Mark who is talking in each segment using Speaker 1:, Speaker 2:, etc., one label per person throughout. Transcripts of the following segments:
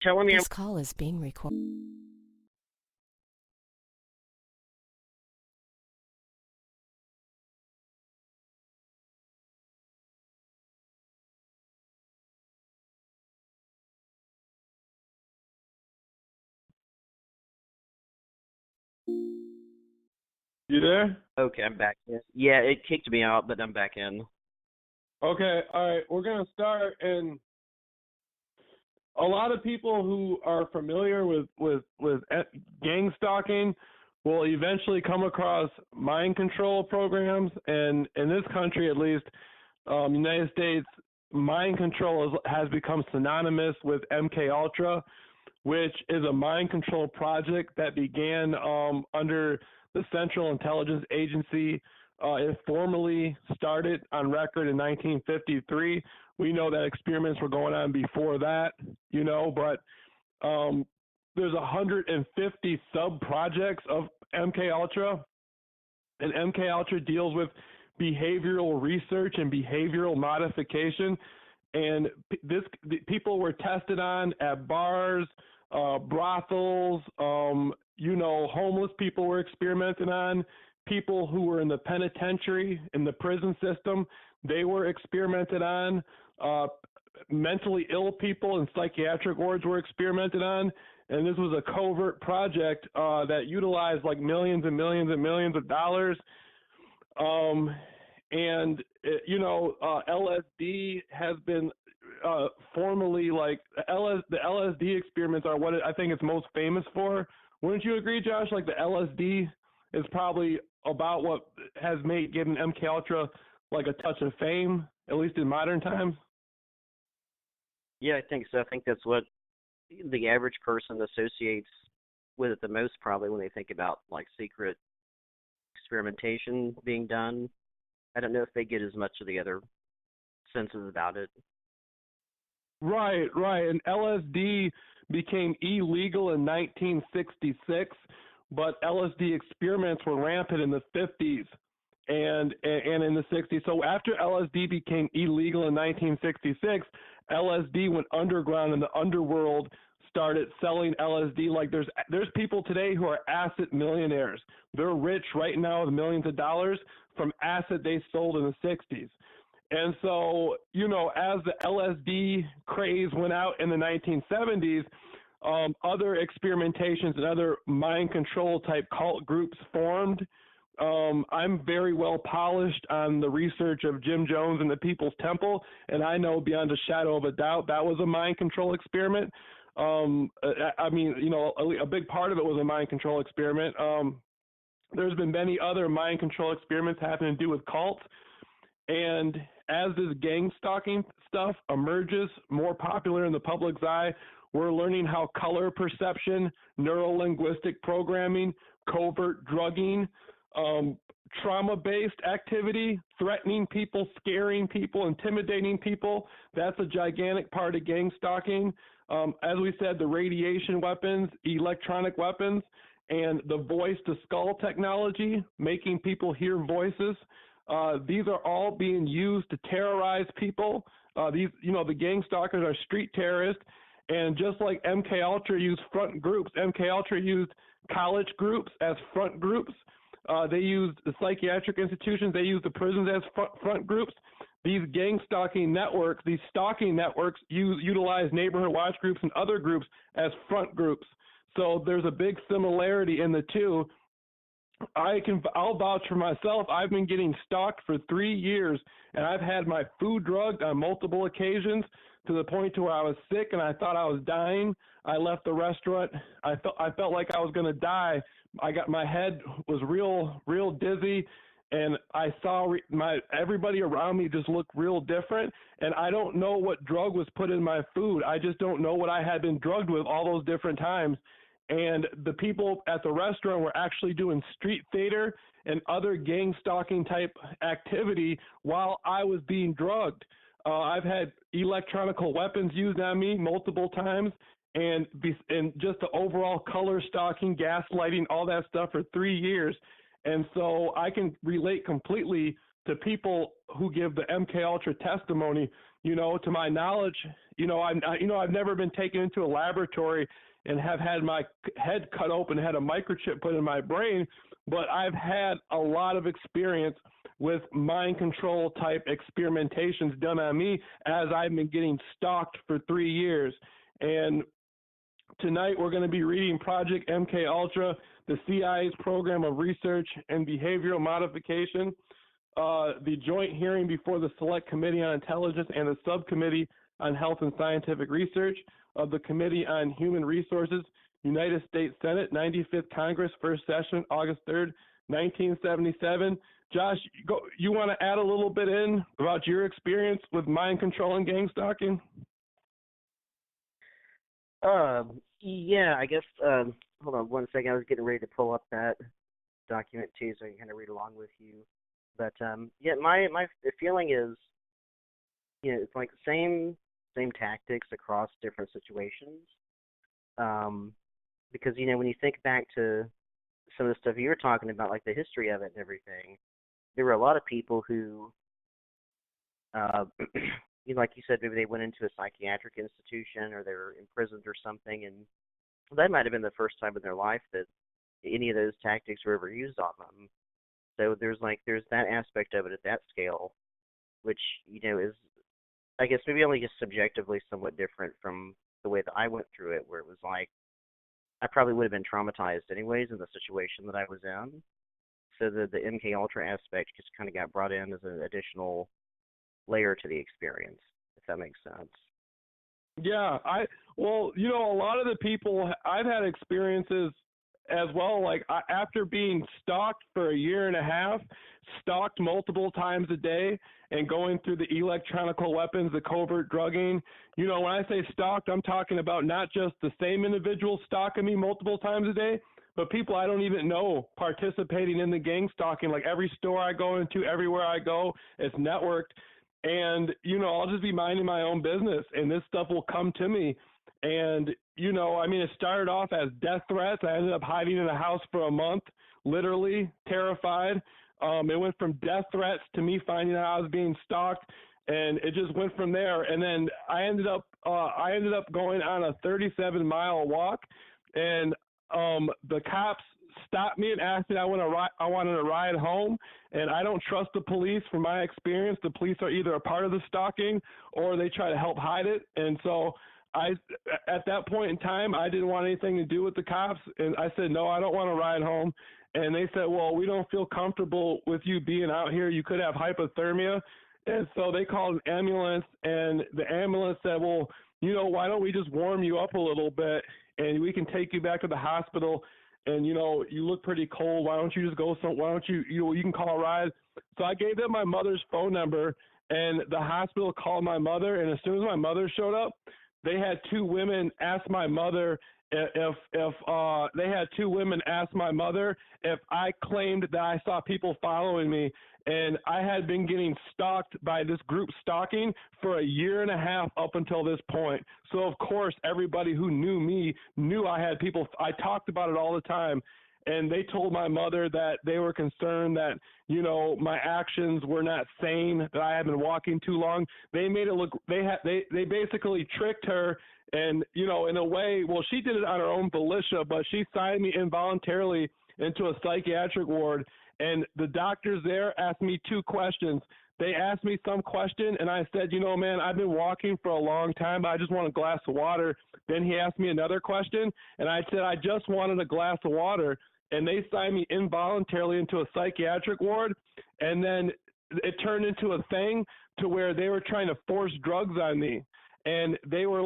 Speaker 1: telling me I'm
Speaker 2: This call is being recorded.
Speaker 3: You there?
Speaker 1: okay? I'm back in. Yeah, it kicked me out, but I'm back in.
Speaker 3: Okay, all right. We're gonna start, and a lot of people who are familiar with gang stalking will eventually come across mind control programs, and in this country, at least, United States, mind control has become synonymous with MK Ultra, which is a mind control project that began under the Central Intelligence Agency. It formally started on record in 1953. We know that experiments were going on before that, but there's 150 sub-projects of MK Ultra, and MK Ultra deals with behavioral research and behavioral modification. And people were tested on at bars, brothels, homeless people were experimented on, people who were in the penitentiary, in the prison system, they were experimented on, mentally ill people in psychiatric wards were experimented on, and this was a covert project that utilized like millions and millions and millions of dollars. LSD has been formally the LSD experiments are what I think it's most famous for. Wouldn't you agree, Josh? Like the LSD is probably about what has given MK Ultra like a touch of fame, at least in modern times.
Speaker 1: Yeah, I think so. I think that's what the average person associates with it the most, probably when they think about like secret experimentation being done. I don't know if they get as much of the other senses about it.
Speaker 3: Right. And LSD became illegal in 1966, but LSD experiments were rampant in the 50s and in the 60s. So after LSD became illegal in 1966, LSD went underground and the underworld started selling LSD. Like there's people today who are asset millionaires. They're rich right now with millions of dollars from asset they sold in the 60s. And so, as the LSD craze went out in the 1970s, other experimentations and other mind control type cult groups formed. I'm very well polished on the research of Jim Jones and the People's Temple, and I know beyond a shadow of a doubt that was a mind control experiment. A big part of it was a mind control experiment. There's been many other mind control experiments having to do with cults. And as this gang stalking stuff emerges more popular in the public's eye, we're learning how color perception, neuro-linguistic programming, covert drugging, trauma-based activity, threatening people, scaring people, intimidating people, that's a gigantic part of gang stalking. As we said, the radiation weapons, electronic weapons, and the voice-to-skull technology, making people hear voices. These are all being used to terrorize people. The gang stalkers are street terrorists, and just like MK Ultra used front groups, MK Ultra used college groups as front groups. They used the psychiatric institutions. They used the prisons as front groups. These gang stalking networks, utilize neighborhood watch groups and other groups as front groups. So there's a big similarity in the two. I'll vouch for myself. I've been getting stalked for 3 years, and I've had my food drugged on multiple occasions to the point to where I was sick and I thought I was dying. I left the restaurant. I felt like I was going to die. My head was real dizzy, and I saw everybody around me just look real different. And I don't know what drug was put in my food. I just don't know what I had been drugged with all those different times. And the people at the restaurant were actually doing street theater and other gang stalking type activity while I was being drugged. I've had electronical weapons used on me multiple times, and just the overall color stalking, gaslighting, all that stuff for 3 years. And so I can relate completely to people who give the MK Ultra testimony. To my knowledge, I've never been taken into a laboratory and have had my head cut open, had a microchip put in my brain, but I've had a lot of experience with mind control type experimentations done on me as I've been getting stalked for 3 years. And tonight we're going to be reading Project MK Ultra, the CIA's program of research and behavioral modification, the joint hearing before the Select Committee on Intelligence and the Subcommittee on Health and Scientific Research of the Committee on Human Resources, United States Senate, 95th Congress, first session, August 3rd, 1977. Josh, you want to add a little bit in about your experience with mind control and gang stalking?
Speaker 1: Yeah, I guess, hold on one second. I was getting ready to pull up that document too, so I can kind of read along with you. But, yeah, my feeling is, it's like same tactics across different situations. Because, when you think back to some of the stuff you were talking about, like the history of it and everything, there were a lot of people who, like you said, maybe they went into a psychiatric institution or they were imprisoned or something, and that might have been the first time in their life that any of those tactics were ever used on them. So there's that aspect of it at that scale, which, is, I guess, maybe only just subjectively somewhat different from the way that I went through it, where it was like, I probably would have been traumatized anyways in the situation that I was in. So the MK Ultra aspect just kind of got brought in as an additional layer to the experience, if that makes sense.
Speaker 3: Yeah, a lot of the people, I've had experiences as well, like after being stalked for a year and a half, stalked multiple times a day, and going through the electronic weapons, the covert drugging. When I say stalked, I'm talking about not just the same individual stalking me multiple times a day, but people I don't even know participating in the gang stalking. Like every store I go into, everywhere I go, it's networked. And, I'll just be minding my own business, and this stuff will come to me. And, it started off as death threats. I ended up hiding in a house for a month, literally terrified. It went from death threats to me finding out I was being stalked, and it just went from there. And then I ended up going on a 37-mile walk, and the cops stopped me and asked me I wanted to ride home, and I don't trust the police. From my experience, the police are either a part of the stalking or they try to help hide it. And so at that point in time, I didn't want anything to do with the cops, and I said, no, I don't want to ride home. And they said, well, we don't feel comfortable with you being out here. You could have hypothermia. And so they called an ambulance, and the ambulance said, well, why don't we just warm you up a little bit and we can take you back to the hospital. And, you look pretty cold. Why don't you just go why don't you, you can call a ride. So I gave them my mother's phone number, and the hospital called my mother. And as soon as my mother showed up, they had two women ask my mother if I claimed that I saw people following me. And I had been getting stalked by this group stalking for a year and a half up until this point. So, of course, everybody who knew me knew I had people. I talked about it all the time. And they told my mother that they were concerned that, my actions were not sane, that I had been walking too long. They made it look, they basically tricked her. And, in a way, well, she did it on her own volition, but she signed me involuntarily into a psychiatric ward. And the doctors there asked me two questions. They asked me some question, and I said, man, I've been walking for a long time, but I just want a glass of water. Then he asked me another question, and I said, I just wanted a glass of water. And they signed me involuntarily into a psychiatric ward. And then it turned into a thing to where they were trying to force drugs on me. And they were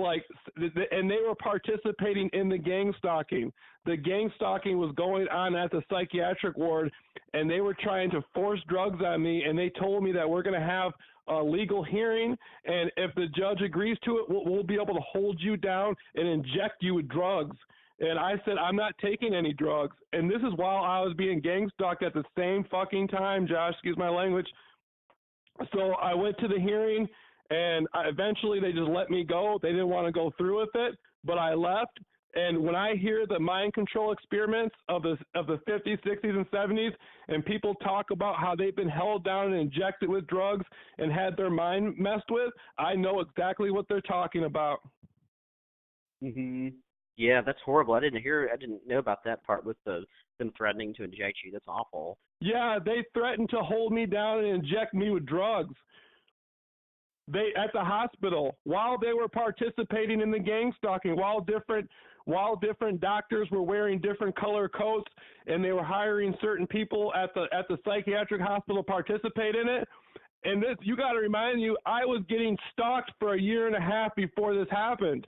Speaker 3: participating in the gang stalking. The gang stalking was going on at the psychiatric ward, and they were trying to force drugs on me. And they told me that we're going to have a legal hearing, and if the judge agrees to it, we'll be able to hold you down and inject you with drugs. And I said, I'm not taking any drugs. And this is while I was being gang stalked at the same fucking time, Josh, excuse my language. So I went to the hearing, and eventually they just let me go. They didn't want to go through with it, but I left. And when I hear the mind control experiments of the 50s, 60s, and 70s, and people talk about how they've been held down and injected with drugs and had their mind messed with, I know exactly what they're talking about.
Speaker 1: Yeah, that's horrible. I didn't know about that part with them threatening to inject you. That's awful.
Speaker 3: Yeah, they threatened to hold me down and inject me with drugs. They at the hospital while they were participating in the gang stalking, while different doctors were wearing different color coats and they were hiring certain people at the psychiatric hospital to participate in it. And this, you got to remind you, I was getting stalked for a year and a half before this happened.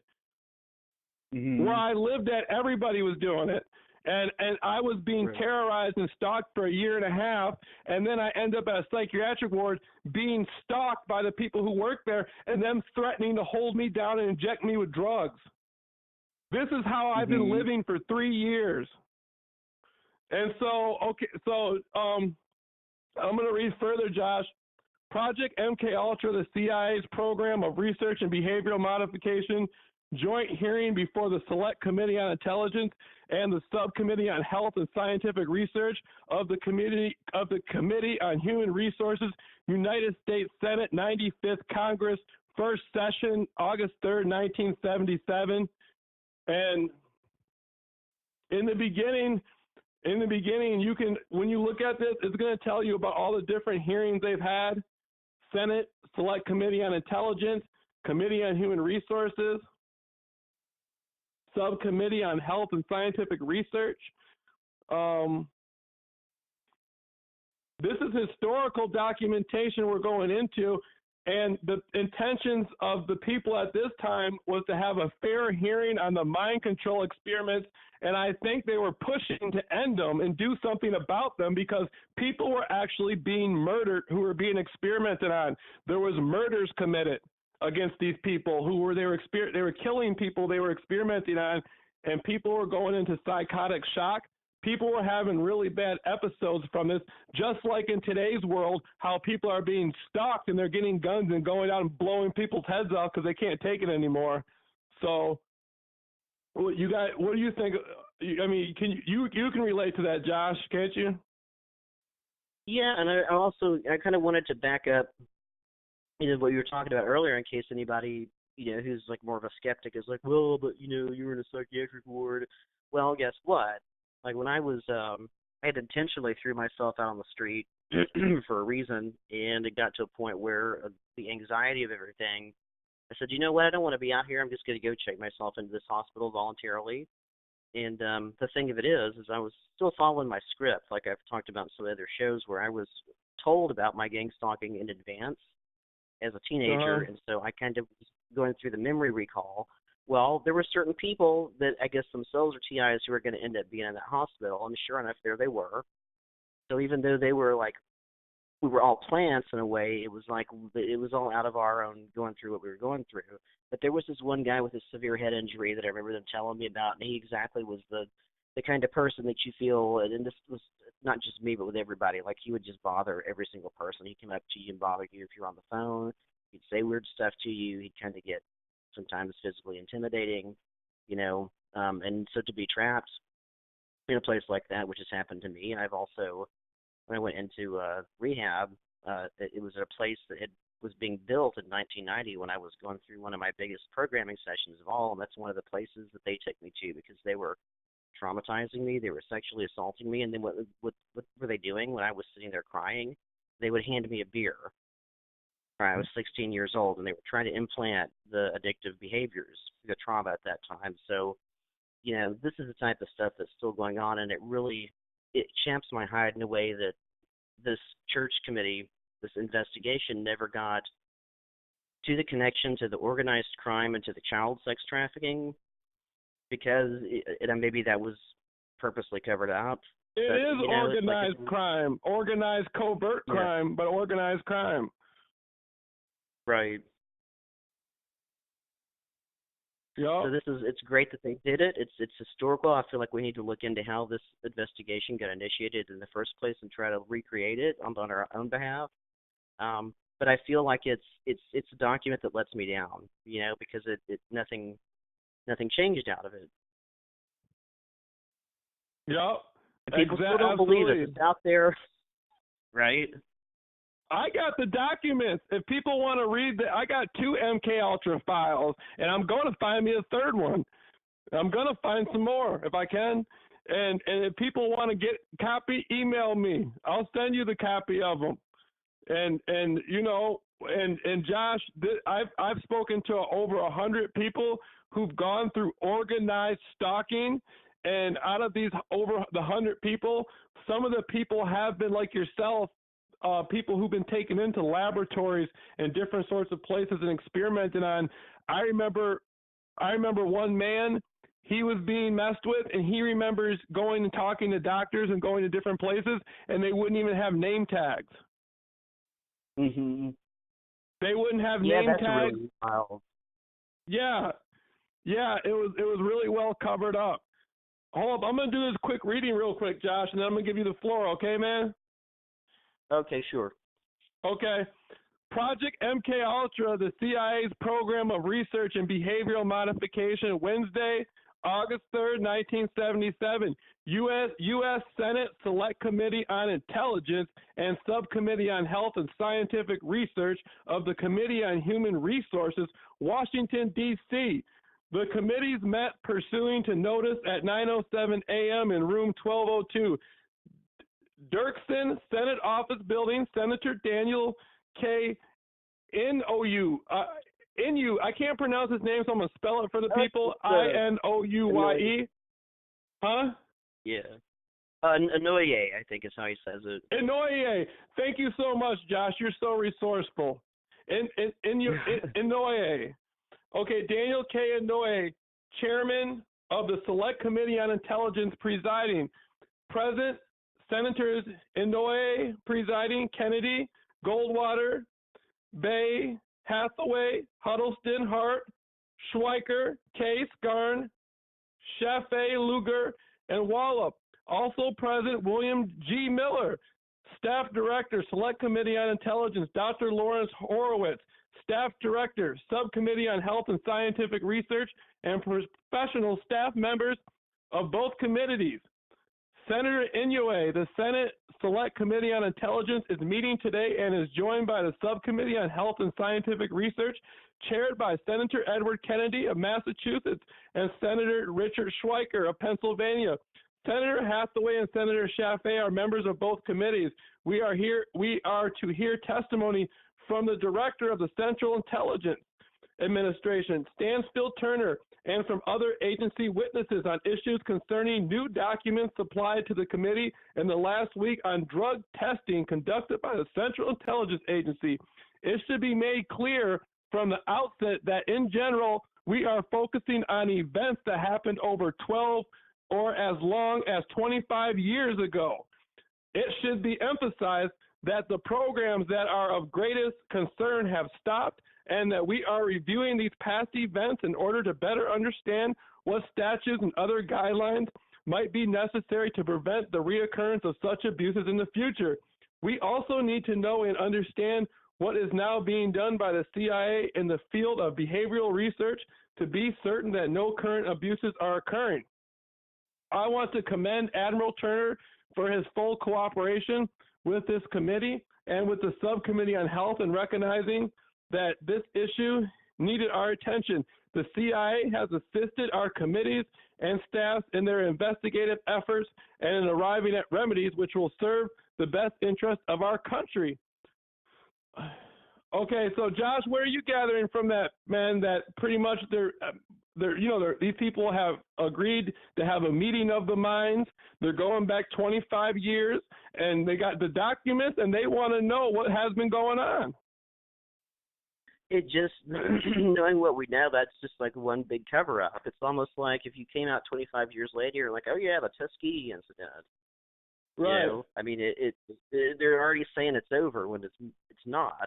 Speaker 3: Where I lived at, everybody was doing it. And I was being terrorized and stalked for a year and a half, and then I end up at a psychiatric ward being stalked by the people who work there and them threatening to hold me down and inject me with drugs. This is how I've been living for 3 years. And so, I'm going to read further, Josh. Project MK Ultra, the CIA's program of research and behavioral modification, joint hearing before the Select Committee on Intelligence and the Subcommittee on Health and Scientific Research of the Committee on Human Resources, United States Senate 95th Congress, first session, August 3rd, 1977. And in the beginning, you can, when you look at this, it's going to tell you about all the different hearings they've had: Senate Select Committee on Intelligence, Committee on Human Resources, Subcommittee on Health and Scientific Research. This is historical documentation we're going into, and the intentions of the people at this time was to have a fair hearing on the mind control experiments, and I think they were pushing to end them and do something about them because people were actually being murdered who were being experimented on. There was murders committed against these people they were killing people they were experimenting on, and people were going into psychotic shock. People were having really bad episodes from this, just like in today's world, how people are being stalked and they're getting guns and going out and blowing people's heads off because they can't take it anymore. So, what do you think? I mean, you can relate to that, Josh, can't you?
Speaker 1: Yeah, and I kind of wanted to back up, what you were talking about earlier, in case anybody, who's like more of a skeptic is like, well, but you're in a psychiatric ward. Well, guess what? Like when I was, I had intentionally threw myself out on the street for a reason, and it got to a point where the anxiety of everything, I said, you know what? I don't want to be out here. I'm just going to go check myself into this hospital voluntarily. And the thing of it is I was still following my script, like I've talked about in some other shows, where I was told about my gang stalking in advance as a teenager, and so I kind of was going through the memory recall. Well, there were certain people that I guess themselves were TIs who were going to end up being in that hospital, and sure enough, there they were. So even though they were like, we were all plants in a way, it was like it was all out of our own going through what we were going through. But there was this one guy with a severe head injury that I remember them telling me about, and he exactly was the kind of person that you feel, and this was not just me, but with everybody, like he would just bother every single person. He'd come up to you and bother you if you're on the phone. He'd say weird stuff to you. He'd kind of get sometimes physically intimidating, and so to be trapped in a place like that, which has happened to me. I've also, when I went into rehab, it was at a place that was being built in 1990 when I was going through one of my biggest programming sessions of all, and that's one of the places that they took me to because they were traumatizing me. They were sexually assaulting me, and then what were they doing when I was sitting there crying? They would hand me a beer. I was 16 years old, and they were trying to implant the addictive behaviors, the trauma at that time. So, this is the type of stuff that's still going on, and it champs my hide in a way that this church committee, this investigation, never got to the connection to the organized crime and to the child sex trafficking, because maybe that was purposely covered up.
Speaker 3: It is organized crime, organized covert crime, but organized crime.
Speaker 1: Right.
Speaker 3: Yeah.
Speaker 1: So it's great that they did it. It's historical. I feel like we need to look into how this investigation got initiated in the first place and try to recreate it on our own behalf. But I feel like it's a document that lets me down, because nothing changed out of it.
Speaker 3: Yep.
Speaker 1: And people still don't believe it. It's out there, right?
Speaker 3: I got the documents. If people want to read I got 2 MK Ultra files, and I'm going to find me a third one. I'm going to find some more if I can. And if people want to get copy, email me. I'll send you the copy of them. And you know, and Josh, I've spoken to over 100 people who've gone through organized stalking, and out of these over the 100 people, some of the people have been like yourself, people who've been taken into laboratories and different sorts of places and experimented on. I remember one man, he was being messed with, and he remembers going and talking to doctors and going to different places, and they wouldn't even have name tags.
Speaker 1: Mm-hmm.
Speaker 3: They wouldn't have name
Speaker 1: that's
Speaker 3: tags.
Speaker 1: Really wild.
Speaker 3: Yeah, it was really well covered up. Hold up, I'm gonna do this quick reading real quick, Josh, and then I'm gonna give you the floor. Okay, man?
Speaker 1: Okay, sure.
Speaker 3: Okay. Project MK Ultra, the CIA's program of research and behavioral modification, Wednesday, August 3rd, 1977. U.S. Senate Select Committee on Intelligence and Subcommittee on Health and Scientific Research of the Committee on Human Resources, Washington, D.C. The committees met pursuing to notice at 9:07 a.m. in room 1202. Dirksen, Senate Office Building, Senator Daniel K. Inouye. I can't pronounce his name, so I'm going to spell it for the people. Inouye. Huh?
Speaker 1: Yeah. Inouye, I think is how he says it.
Speaker 3: Inouye. Thank you so much, Josh. You're so resourceful. Inouye. Okay, Daniel K. Inouye, Chairman of the Select Committee on Intelligence, presiding. Present, Senators Inouye, presiding, Kennedy, Goldwater, Bay, Hathaway, Huddleston, Hart, Schweiker, Case, Garn, Chaffee, Lugar, and Wallop. Also present, William G. Miller, Staff Director, Select Committee on Intelligence, Dr. Lawrence Horowitz, Staff Director, Subcommittee on Health and Scientific Research, and professional staff members of both committees. Senator Inouye, the Senate Select Committee on Intelligence, is meeting today and is joined by the Subcommittee on Health and Scientific Research, chaired by Senator Edward Kennedy of Massachusetts and Senator Richard Schweiker of Pennsylvania. Senator Hathaway and Senator Chaffee are members of both committees. We are to hear testimony from the Director of the Central Intelligence Administration, Stansfield Turner, and from other agency witnesses on issues concerning new documents supplied to the committee in the last week on drug testing conducted by the Central Intelligence Agency. It should be made clear from the outset that in general, we are focusing on events that happened over 12 or as long as 25 years ago. It should be emphasized that the programs that are of greatest concern have stopped and that we are reviewing these past events in order to better understand what statutes and other guidelines might be necessary to prevent the reoccurrence of such abuses in the future. We also need to know and understand what is now being done by the CIA in the field of behavioral research to be certain that no current abuses are occurring. I want to commend Admiral Turner for his full cooperation with this committee and with the Subcommittee on Health in recognizing that this issue needed our attention. The CIA has assisted our committees and staffs in their investigative efforts and in arriving at remedies which will serve the best interest of our country. Okay, so Josh, where are you gathering from that, man, that pretty much these people have agreed to have a meeting of the minds. They're going back 25 years, and they got the documents, and they want to know what has been going on.
Speaker 1: It just, knowing what we know, that's just like one big cover-up. It's almost like if you came out 25 years later, you're like, oh, yeah, the Tuskegee incident.
Speaker 3: Right.
Speaker 1: You know? I mean, they're already saying it's over when it's not.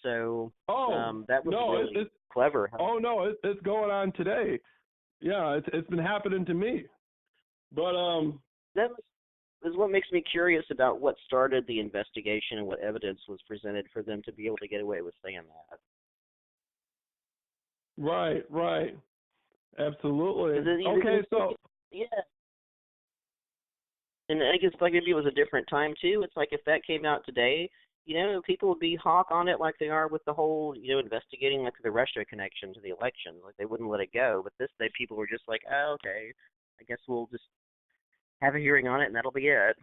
Speaker 1: So that was really clever.
Speaker 3: Oh, no, it's going on today. Yeah, it's been happening to me. But
Speaker 1: that is what makes me curious about what started the investigation and what evidence was presented for them to be able to get away with saying that.
Speaker 3: Right. Absolutely. Okay, so
Speaker 1: And I guess like maybe it was a different time too. It's like if that came out today, people would be hawk on it like they are with the whole, investigating like the Russia connection to the election. Like they wouldn't let it go. But this day, people were just like, oh, okay, I guess we'll just have a hearing on it, and that'll be it.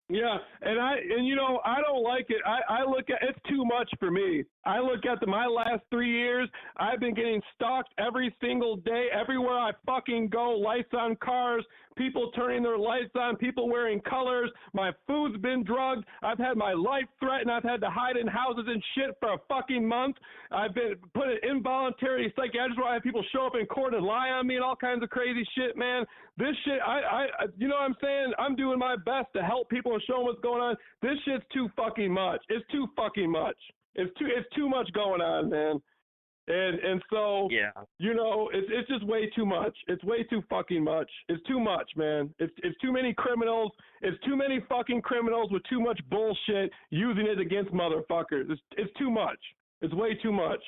Speaker 3: Yeah, and I don't like it. I look at it's too much for me. I look at my last 3 years. I've been getting stalked every single day, everywhere I fucking go. Lights on cars, people turning their lights on, people wearing colors. My food's been drugged. I've had my life threatened. I've had to hide in houses and shit for a fucking month. I've been put in involuntary psychiatrist where I have people show up in court and lie on me and all kinds of crazy shit, man. This shit, I you know what I'm saying? I'm doing my best to help people and show them what's going on. This shit's too fucking much. It's too fucking much. It's too much going on, man. And so
Speaker 1: Yeah.
Speaker 3: It's just way too much. It's way too fucking much. It's too much, man. It's too many criminals. It's too many fucking criminals with too much bullshit using it against motherfuckers. It's too much. It's way too much.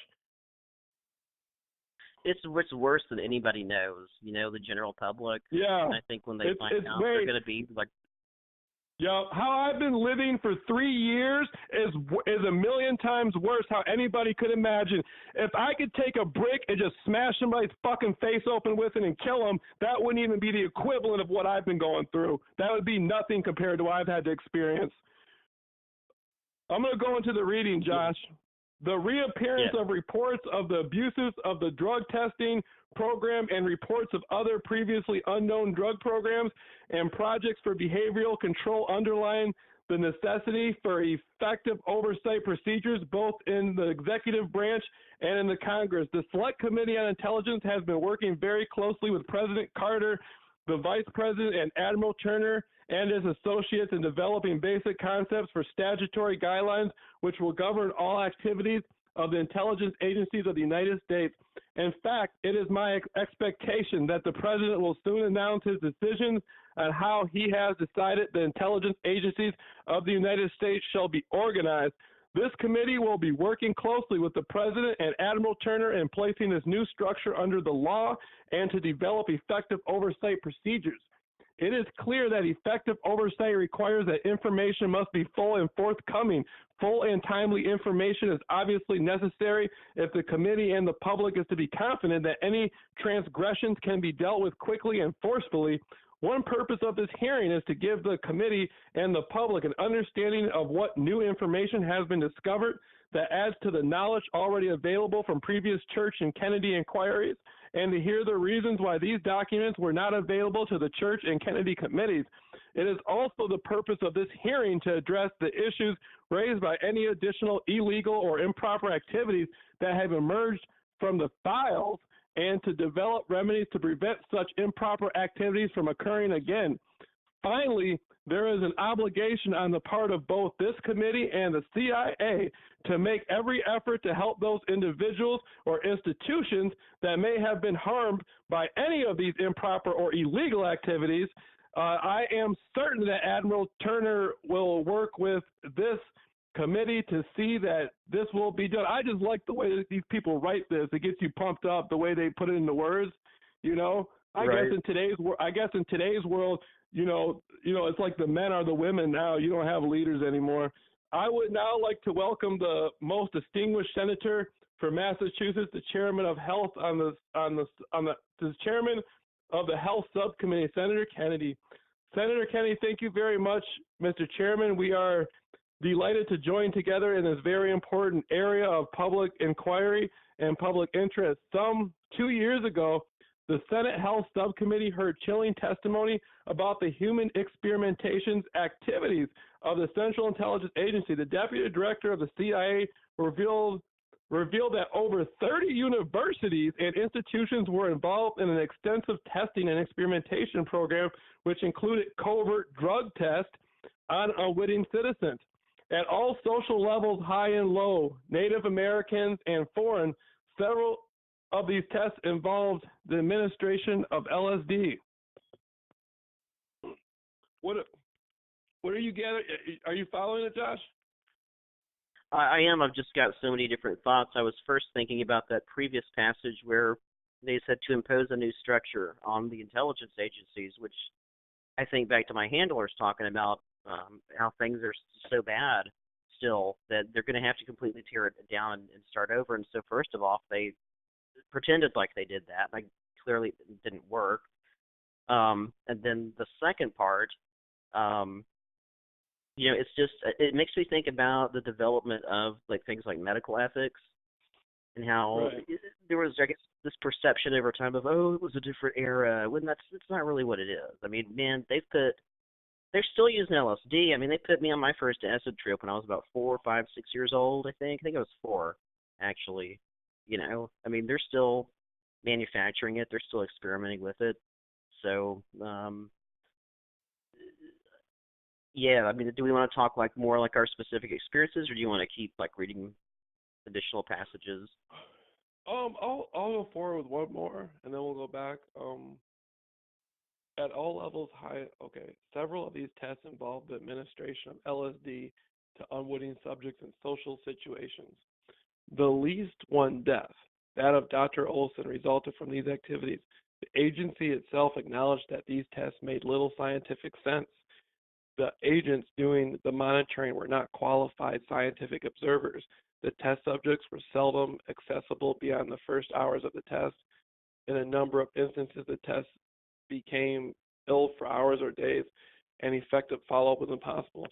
Speaker 1: It's worse than anybody knows. The general public.
Speaker 3: Yeah.
Speaker 1: And I think when they find out, they're going to be like.
Speaker 3: Yeah, how I've been living for 3 years is a million times worse. How anybody could imagine. If I could take a brick and just smash somebody's fucking face open with it and kill them, that wouldn't even be the equivalent of what I've been going through. That would be nothing compared to what I've had to experience. I'm going to go into the reading, Josh. The reappearance of reports of the abuses of the drug testing program and reports of other previously unknown drug programs and projects for behavioral control underline the necessity for effective oversight procedures both in the executive branch and in the Congress. The Select Committee on Intelligence has been working very closely with President Carter, the Vice President, and Admiral Turner and his associates in developing basic concepts for statutory guidelines which will govern all activities of the intelligence agencies of the United States. In fact, it is my expectation that the President will soon announce his decisions on how he has decided the intelligence agencies of the United States shall be organized. This committee will be working closely with the President and Admiral Turner in placing this new structure under the law and to develop effective oversight procedures. It is clear that effective oversight requires that information must be full and forthcoming. Full and timely information is obviously necessary if the committee and the public is to be confident that any transgressions can be dealt with quickly and forcefully. One purpose of this hearing is to give the committee and the public an understanding of what new information has been discovered that adds to the knowledge already available from previous Church and Kennedy inquiries, and to hear the reasons why these documents were not available to the Church and Kennedy committees. It is also the purpose of this hearing to address the issues raised by any additional illegal or improper activities that have emerged from the files and to develop remedies to prevent such improper activities from occurring again. Finally, there is an obligation on the part of both this committee and the CIA to make every effort to help those individuals or institutions that may have been harmed by any of these improper or illegal activities. I am certain that Admiral Turner will work with this committee to see that this will be done. I just like the way that these people write this. It gets you pumped up the way they put it into words, I guess in today's world, it's like the men are the women now. You don't have leaders anymore. I would now like to welcome the most distinguished senator for Massachusetts, the chairman of health the chairman of the health subcommittee, Senator Kennedy. Senator Kennedy, thank you very much, Mr. Chairman. We are delighted to join together in this very important area of public inquiry and public interest. Some 2 years ago, the Senate Health Subcommittee heard chilling testimony about the human experimentations activities of the Central Intelligence Agency. The Deputy Director of the CIA revealed that over 30 universities and institutions were involved in an extensive testing and experimentation program, which included covert drug tests on unwitting citizens. At all social levels, high and low, Native Americans and foreign, several of these tests involved the administration of LSD. What are you gathering? Are you following it, Josh?
Speaker 1: I am. I've just got so many different thoughts. I was first thinking about that previous passage where they said to impose a new structure on the intelligence agencies, which I think back to my handlers talking about how things are so bad still that they're going to have to completely tear it down and start over. And so, first of all, they pretended like they did that. Like clearly, it didn't work. And then the second part, um, it's just it makes me think about the development of like things like medical ethics and how
Speaker 3: Right.
Speaker 1: there was, I guess, this perception over time of, oh, it was a different era, when it's not really what it is. I mean, man, they're still using LSD. I mean, they put me on my first acid trip when I was about 4, 5, 6 years old. I think. I think I was 4, actually. I mean, they're still manufacturing it. They're still experimenting with it. So, yeah. I mean, do we want to talk like more like our specific experiences, or do you want to keep like reading additional passages?
Speaker 3: I'll go forward with one more, and then we'll go back. At all levels, several of these tests involve the administration of LSD to unwitting subjects in social situations. The least one death, that of Dr. Olson, resulted from these activities. The agency itself acknowledged that these tests made little scientific sense. The agents doing the monitoring were not qualified scientific observers. The test subjects were seldom accessible beyond the first hours of the test. In a number of instances, the test became ill for hours or days, and effective follow-up was impossible.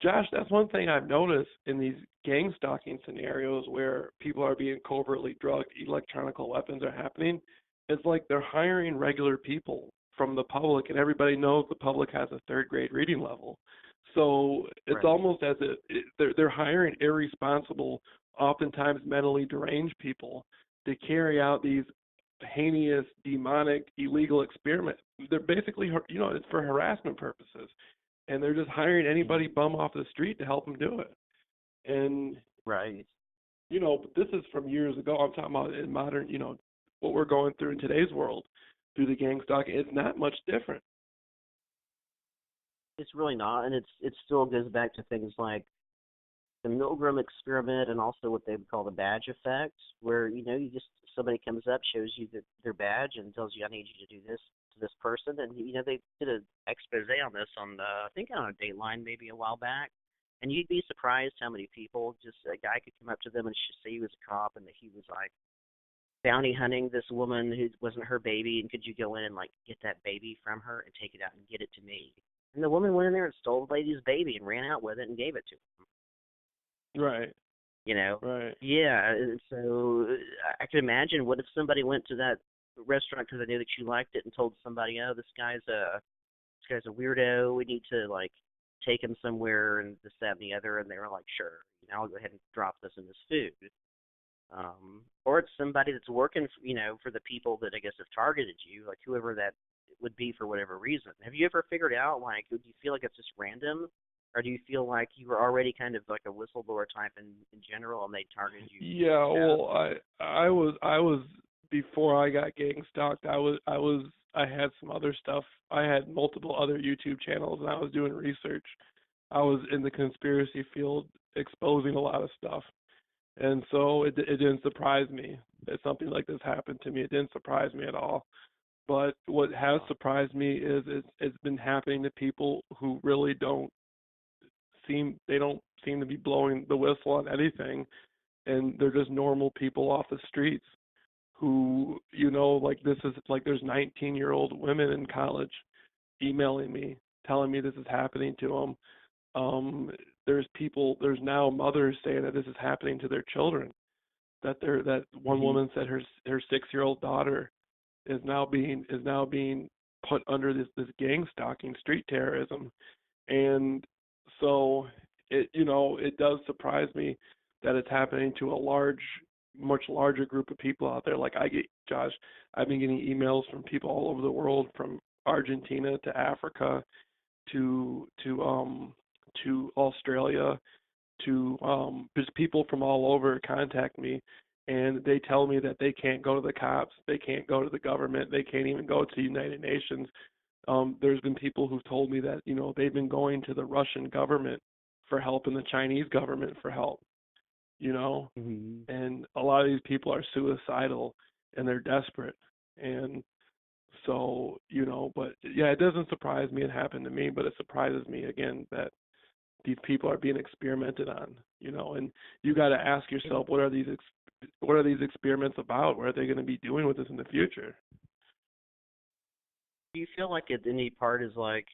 Speaker 3: Josh, that's one thing I've noticed in these gang stalking scenarios where people are being covertly drugged, electronic weapons are happening. It's like they're hiring regular people from the public, and everybody knows the public has a third grade reading level. So it's
Speaker 1: Right.
Speaker 3: almost as if they're hiring irresponsible, oftentimes mentally deranged people to carry out these heinous, demonic, illegal experiments. They're basically, it's for harassment purposes, and they're just hiring anybody
Speaker 1: Mhm.
Speaker 3: bum off the street to help them do it. And
Speaker 1: Right.
Speaker 3: this is from years ago. I'm talking about in modern, what we're going through in today's world through the gang stalking. It's not much different.
Speaker 1: It's really not, and it still goes back to things like the Milgram experiment and also what they would call the badge effect, where you just somebody comes up, shows you their badge, and tells you, I need you to do this to this person, and they did an expose on this on I think on a Dateline maybe a while back, and you'd be surprised how many people, just a guy could come up to them and say he was a cop and that he was like bounty hunting this woman who wasn't her baby, and could you go in and like get that baby from her and take it out and get it to me? And the woman went in there and stole the lady's baby and ran out with it and gave it to him.
Speaker 3: Right.
Speaker 1: you know
Speaker 3: Right.
Speaker 1: yeah, and so I can imagine, what if somebody went to that restaurant because I knew that you liked it and told somebody, oh, this guy's a weirdo, we need to like take him somewhere and this, that, and the other, and they were like, sure, I'll go ahead and drop this in this food. Or it's somebody that's working for the people that I guess have targeted you, like whoever that would be for whatever reason. Have you ever figured out, like, do you feel like it's just random, or do you feel like you were already kind of like a whistleblower type in general, and they targeted you from
Speaker 3: Yeah.
Speaker 1: the past?
Speaker 3: Well, I was before I got gang stalked. I had some other stuff. I had multiple other YouTube channels, and I was doing research. I was in the conspiracy field, exposing a lot of stuff. And so it didn't surprise me that something like this happened to me. It didn't surprise me at all. But what has
Speaker 1: Oh,
Speaker 3: surprised me is it's been happening to people who really don't seem to be blowing the whistle on anything, and they're just normal people off the streets who, like, this is like, there's 19-year-old women in college emailing me telling me this is happening to them. There's now mothers saying that this is happening to their children, that one
Speaker 1: hmm.
Speaker 3: woman said her 6-year-old daughter is now being put under this gang stalking, street terrorism. And so it does surprise me that it's happening to much larger group of people out there. Like, Josh, I've been getting emails from people all over the world, from Argentina to Africa to Australia, to just people from all over contact me, and they tell me that they can't go to the cops, they can't go to the government, they can't even go to the United Nations. There's been people who've told me that they've been going to the Russian government for help and the Chinese government for help. You know,
Speaker 1: Hmm.
Speaker 3: and a lot of these people are suicidal and they're desperate, and So, but yeah, it doesn't surprise me it happened to me, but it surprises me again that these people are being experimented on, and you got to ask yourself, what are these experiments about? What are they going to be doing with this in the future?
Speaker 1: Do you feel like it any part is like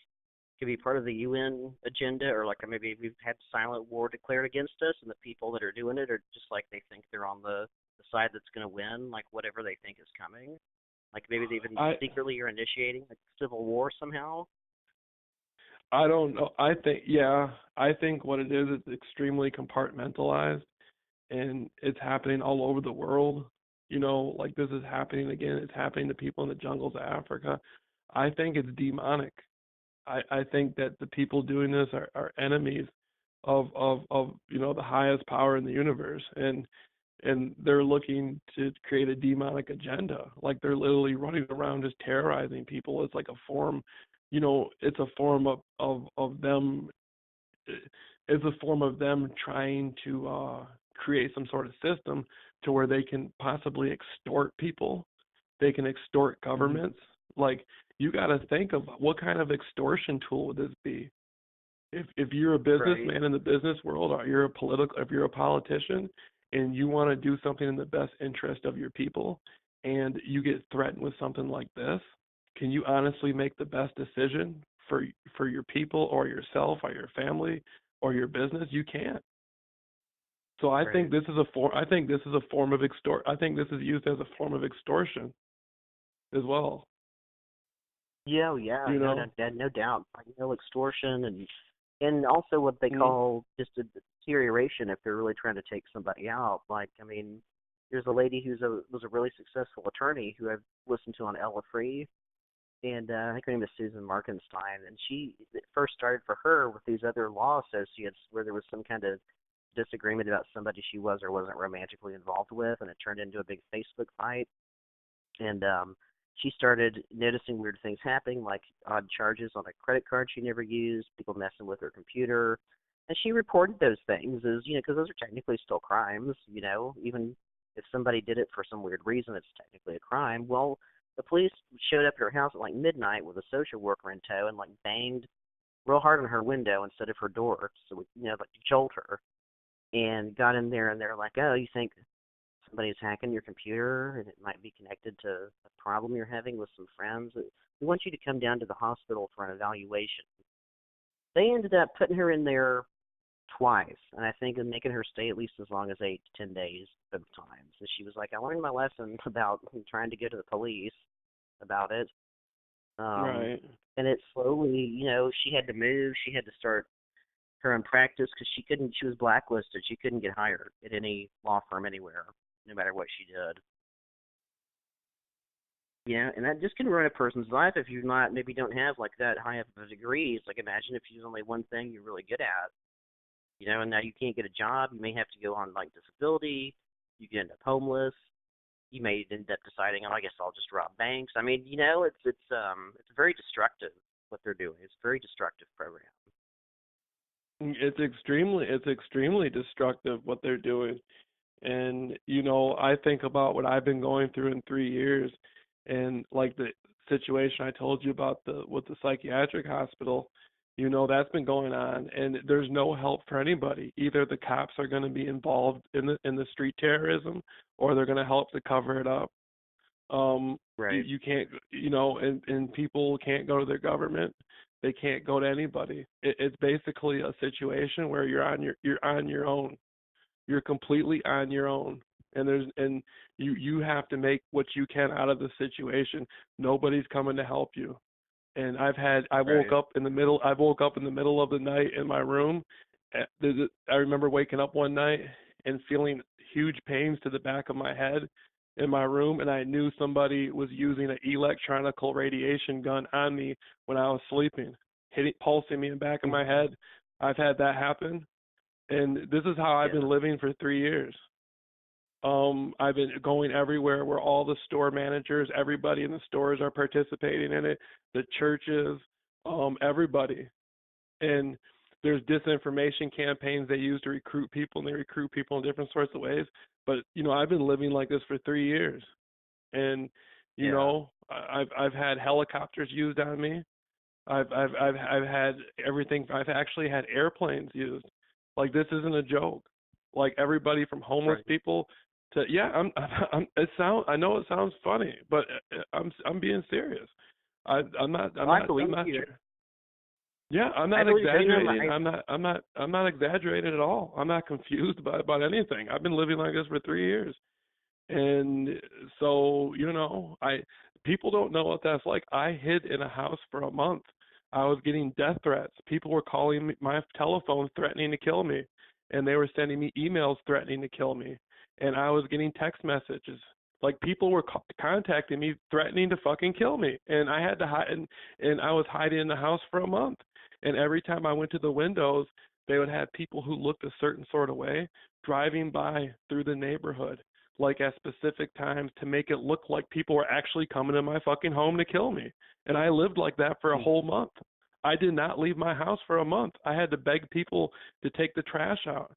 Speaker 1: could be part of the UN agenda, or like maybe we've had silent war declared against us, and the people that are doing it are just like they think they're on the side that's going to win, like whatever they think is coming. Like maybe they even
Speaker 3: I
Speaker 1: secretly are initiating like civil war somehow.
Speaker 3: I don't know. I think what it is extremely compartmentalized, and it's happening all over the world. Like this is happening again. It's happening to people in the jungles of Africa. I think it's demonic. I think that the people doing this are enemies of the highest power in the universe, and they're looking to create a demonic agenda. Like they're literally running around just terrorizing people. It's like a form, it's a form of them. It's a form of them trying to create some sort of system to where they can possibly extort people. They can extort
Speaker 1: Hmm.
Speaker 3: governments. Like you got to think of what kind of extortion tool would this be? If you're a
Speaker 1: Right.
Speaker 3: businessman in the business world, or if you're a politician, and you want to do something in the best interest of your people, and you get threatened with something like this, can you honestly make the best decision for your people or yourself or your family or your business? You can't. So I think
Speaker 1: Right.
Speaker 3: this is a form. I think this is a form of extort. I think this is used as a form of extortion as well.
Speaker 1: Yeah, oh, yeah,
Speaker 3: You
Speaker 1: no, no,
Speaker 3: know.
Speaker 1: no doubt. Like, extortion and also what they
Speaker 3: Mm.
Speaker 1: call just a deterioration if they're really trying to take somebody out. Like, I mean, there's a lady was a really successful attorney who I've listened to on Ella Free, and I think her name is Susan Markenstein, and it first started for her with these other law associates where there was some kind of disagreement about somebody she was or wasn't romantically involved with, and it turned into a big Facebook fight and she started noticing weird things happening, like odd charges on a credit card she never used, people messing with her computer, and she reported those things as because those are technically still crimes. Even if somebody did it for some weird reason, it's technically a crime. Well, the police showed up at her house at like midnight with a social worker in tow and like banged real hard on her window instead of her door, so like to jolt her, and got in there and they're like, oh, you think somebody's hacking your computer and it might be connected to a problem you're having with some friends. We want you to come down to the hospital for an evaluation. They ended up putting her in there twice, and I think making her stay at least as long as 8 to 10 days both times. And she was like, I learned my lesson about trying to go to the police about it. Um,
Speaker 3: Right.
Speaker 1: and it slowly, she had to move. She had to start her own practice because she couldn't. She was blacklisted. She couldn't get hired at any law firm anywhere, no matter what she did. Yeah, and that just can ruin a person's life if you're not maybe don't have like that high up of degrees. Like imagine if there's only one thing you're really good at, and now you can't get a job. You may have to go on like disability. You can end up homeless. You may end up deciding, oh, I guess I'll just rob banks. I mean, it's very destructive what they're doing. It's a very destructive program.
Speaker 3: It's extremely destructive what they're doing. And I think about what I've been going through in 3 years, and like the situation I told you about the with the psychiatric hospital. That's been going on, and there's no help for anybody. Either the cops are going to be involved in the street terrorism, or they're going to help to cover it up.
Speaker 1: Right.
Speaker 3: You can't, and people can't go to their government. They can't go to anybody. It's basically a situation where you're on your own. You're completely on your own, and you have to make what you can out of the situation. Nobody's coming to help you. And
Speaker 1: Right.
Speaker 3: I woke up in the middle of the night in my room. I remember waking up one night and feeling huge pains to the back of my head in my room, and I knew somebody was using an electronical radiation gun on me when I was sleeping, pulsing me in the back of my
Speaker 1: Mhm.
Speaker 3: head. I've had that happen, and this is how I've
Speaker 1: Yeah.
Speaker 3: been living for 3 years. I've been going everywhere where all the store managers, everybody in the stores are participating in it, the churches, everybody. And there's disinformation campaigns they use to recruit people, and they recruit people in different sorts of ways. But I've been living like this for 3 years, and
Speaker 1: Yeah.
Speaker 3: I've had helicopters used on me. I've had everything. I've actually had airplanes used. Like, this isn't a joke. Like, everybody from homeless
Speaker 1: Right.
Speaker 3: people to, yeah, I know it sounds funny, but I'm being serious. I'm
Speaker 1: Well, I
Speaker 3: not I'm
Speaker 1: believe
Speaker 3: not
Speaker 1: you.
Speaker 3: yeah, I'm
Speaker 1: I
Speaker 3: not
Speaker 1: believe you.
Speaker 3: exaggerating. I'm not exaggerating at all. I'm not confused about anything. I've been living like this for 3 years. And so, I people don't know what that's like. I hid in a house for a month. I was getting death threats. People were calling me, my telephone threatening to kill me, and they were sending me emails threatening to kill me. And I was getting text messages. Like, people were contacting me threatening to fucking kill me, and I had to hide, and I was hiding in the house for a month. And every time I went to the windows, they would have people who looked a certain sort of way driving by through the neighborhood, like at specific times, to make it look like people were actually coming to my fucking home to kill me. And I lived like that for a
Speaker 1: Hmm.
Speaker 3: whole month. I did not leave my house for a month. I had to beg people to take the trash out.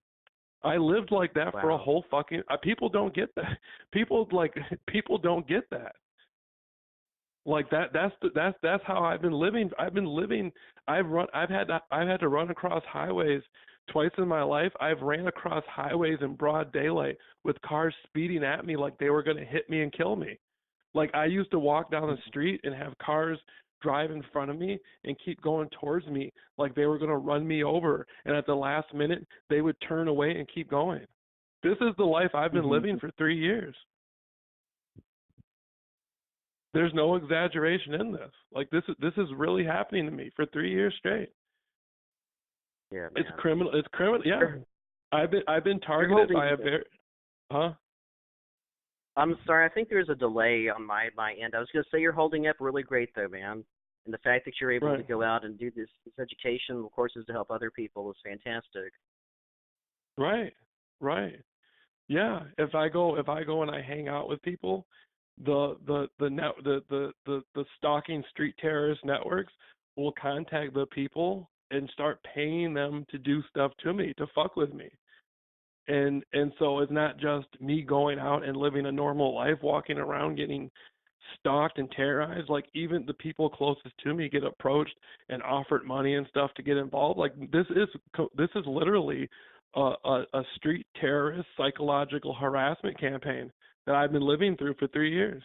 Speaker 3: I lived like that for a
Speaker 1: Wow.
Speaker 3: whole fucking people don't get that. People don't get that. Like, that's how I've been living. I've had to run across highways twice in my life. I've ran across highways in broad daylight with cars speeding at me like they were going to hit me and kill me. Like, I used to walk down the street and have cars drive in front of me and keep going towards me like they were going to run me over, and at the last minute they would turn away and keep going. This is the life I've been
Speaker 1: Hmm.
Speaker 3: living for 3 years. There's no exaggeration in this. Like, this is really happening to me for 3 years straight.
Speaker 1: Yeah,
Speaker 3: It's
Speaker 1: man.
Speaker 3: criminal. It's criminal. Yeah.
Speaker 1: You're,
Speaker 3: I've been
Speaker 1: you're
Speaker 3: targeted by
Speaker 1: holding.
Speaker 3: a very huh?
Speaker 1: I'm sorry. I think there's a delay on my end. I was going to say you're holding up really great though, man. And the fact that you're able to
Speaker 3: Right.
Speaker 1: go out and do this educational courses to help other people is fantastic.
Speaker 3: Right. Right. Yeah. If I go and I hang out with people, the stalking street terrorist networks will contact the people and start paying them to do stuff to me, to fuck with me. And so it's not just me going out and living a normal life, walking around getting stalked and terrorized. Like, even the people closest to me get approached and offered money and stuff to get involved. Like, this is literally a street terrorist psychological harassment campaign that I've been living through for 3 years.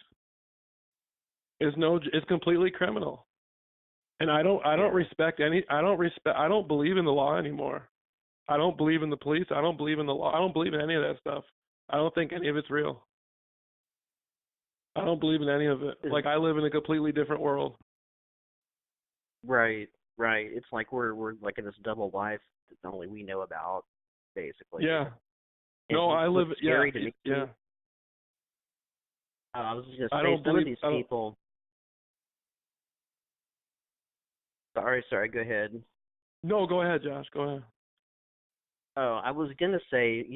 Speaker 3: It's completely criminal. And I don't
Speaker 1: Yeah.
Speaker 3: respect any I don't believe in the law anymore. I don't believe in the police. I don't believe in the law. I don't believe in any of that stuff. I don't think any of it's real. I don't believe in any of it.
Speaker 1: Is-
Speaker 3: Like, I live in a completely different world.
Speaker 1: Right. Right. It's like we're like in this double life that only we know about, basically.
Speaker 3: Yeah.
Speaker 1: And
Speaker 3: No, I live.
Speaker 1: what's
Speaker 3: Yeah.
Speaker 1: scary to
Speaker 3: Yeah.
Speaker 1: me, I was just going to
Speaker 3: I
Speaker 1: say
Speaker 3: don't
Speaker 1: some of
Speaker 3: believe.
Speaker 1: these
Speaker 3: I don't.
Speaker 1: people. Sorry. Go ahead.
Speaker 3: No, go ahead, Josh. Go ahead.
Speaker 1: Oh, I was gonna say,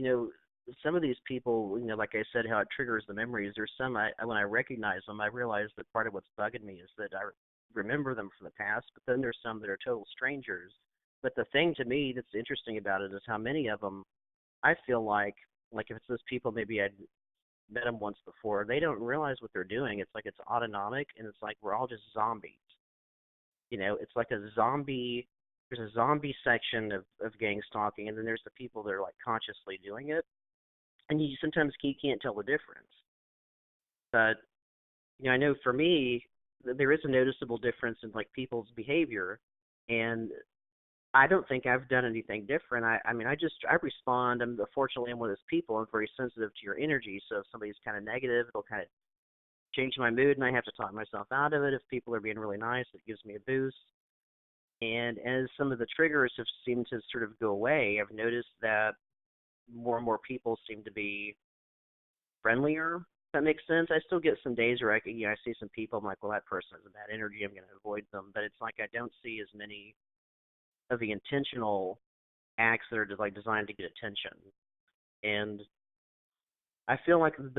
Speaker 1: some of these people, like I said, how it triggers the memories. There's some when I recognize them, I realize that part of what's bugging me is that I remember them from the past, but then there's some that are total strangers. But the thing to me that's interesting about it is how many of them I feel like if it's those people maybe I'd met them once before, they don't realize what they're doing. It's like it's autonomic, and it's like we're all just zombies. It's like a zombie. There's a zombie section of gang stalking, and then there's the people that are like consciously doing it, and you sometimes can't tell the difference. But I know for me, there is a noticeable difference in like people's behavior, and I don't think I've done anything different. I mean, I respond. Fortunately, I'm one of those people. I'm very sensitive to your energy, so if somebody's kind of negative, it'll kind of change my mood, and I have to talk myself out of it. If people are being really nice, it gives me a boost. And as some of the triggers have seemed to sort of go away, I've noticed that more and more people seem to be friendlier. If that makes sense. I still get some days where I see some people, I'm like, well, that person has a bad energy. I'm going to avoid them. But it's like I don't see as many of the intentional acts that are just like designed to get attention. And I feel like it's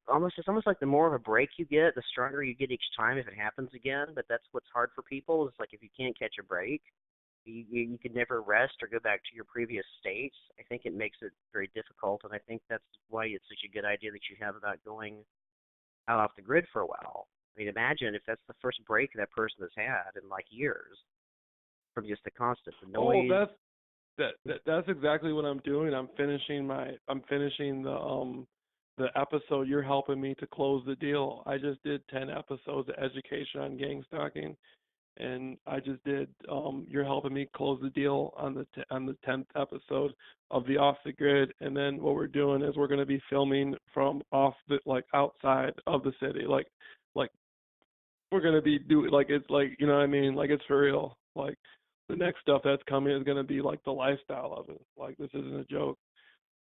Speaker 1: almost like the more of a break you get, the stronger you get each time if it happens again. But that's what's hard for people is like if you can't catch a break, you could never rest or go back to your previous states. I think it makes it very difficult, and I think that's why it's such a good idea that you have about going out off the grid for a while. I mean, imagine if that's the first break that person has had in like years from just the constant the
Speaker 3: Oh,
Speaker 1: noise.
Speaker 3: that's exactly what I'm doing. I'm finishing the episode. You're helping me to close the deal. I just did 10 episodes of education on gang stalking, and I just did you're helping me close the deal on the 10th episode of the Off the Grid. And then what we're doing is we're going to be filming from off the like outside of the city, like we're going to be doing like it's like, you know what I mean, like it's for real. Like the next stuff that's coming is going to be like the lifestyle of it. Like this isn't a joke.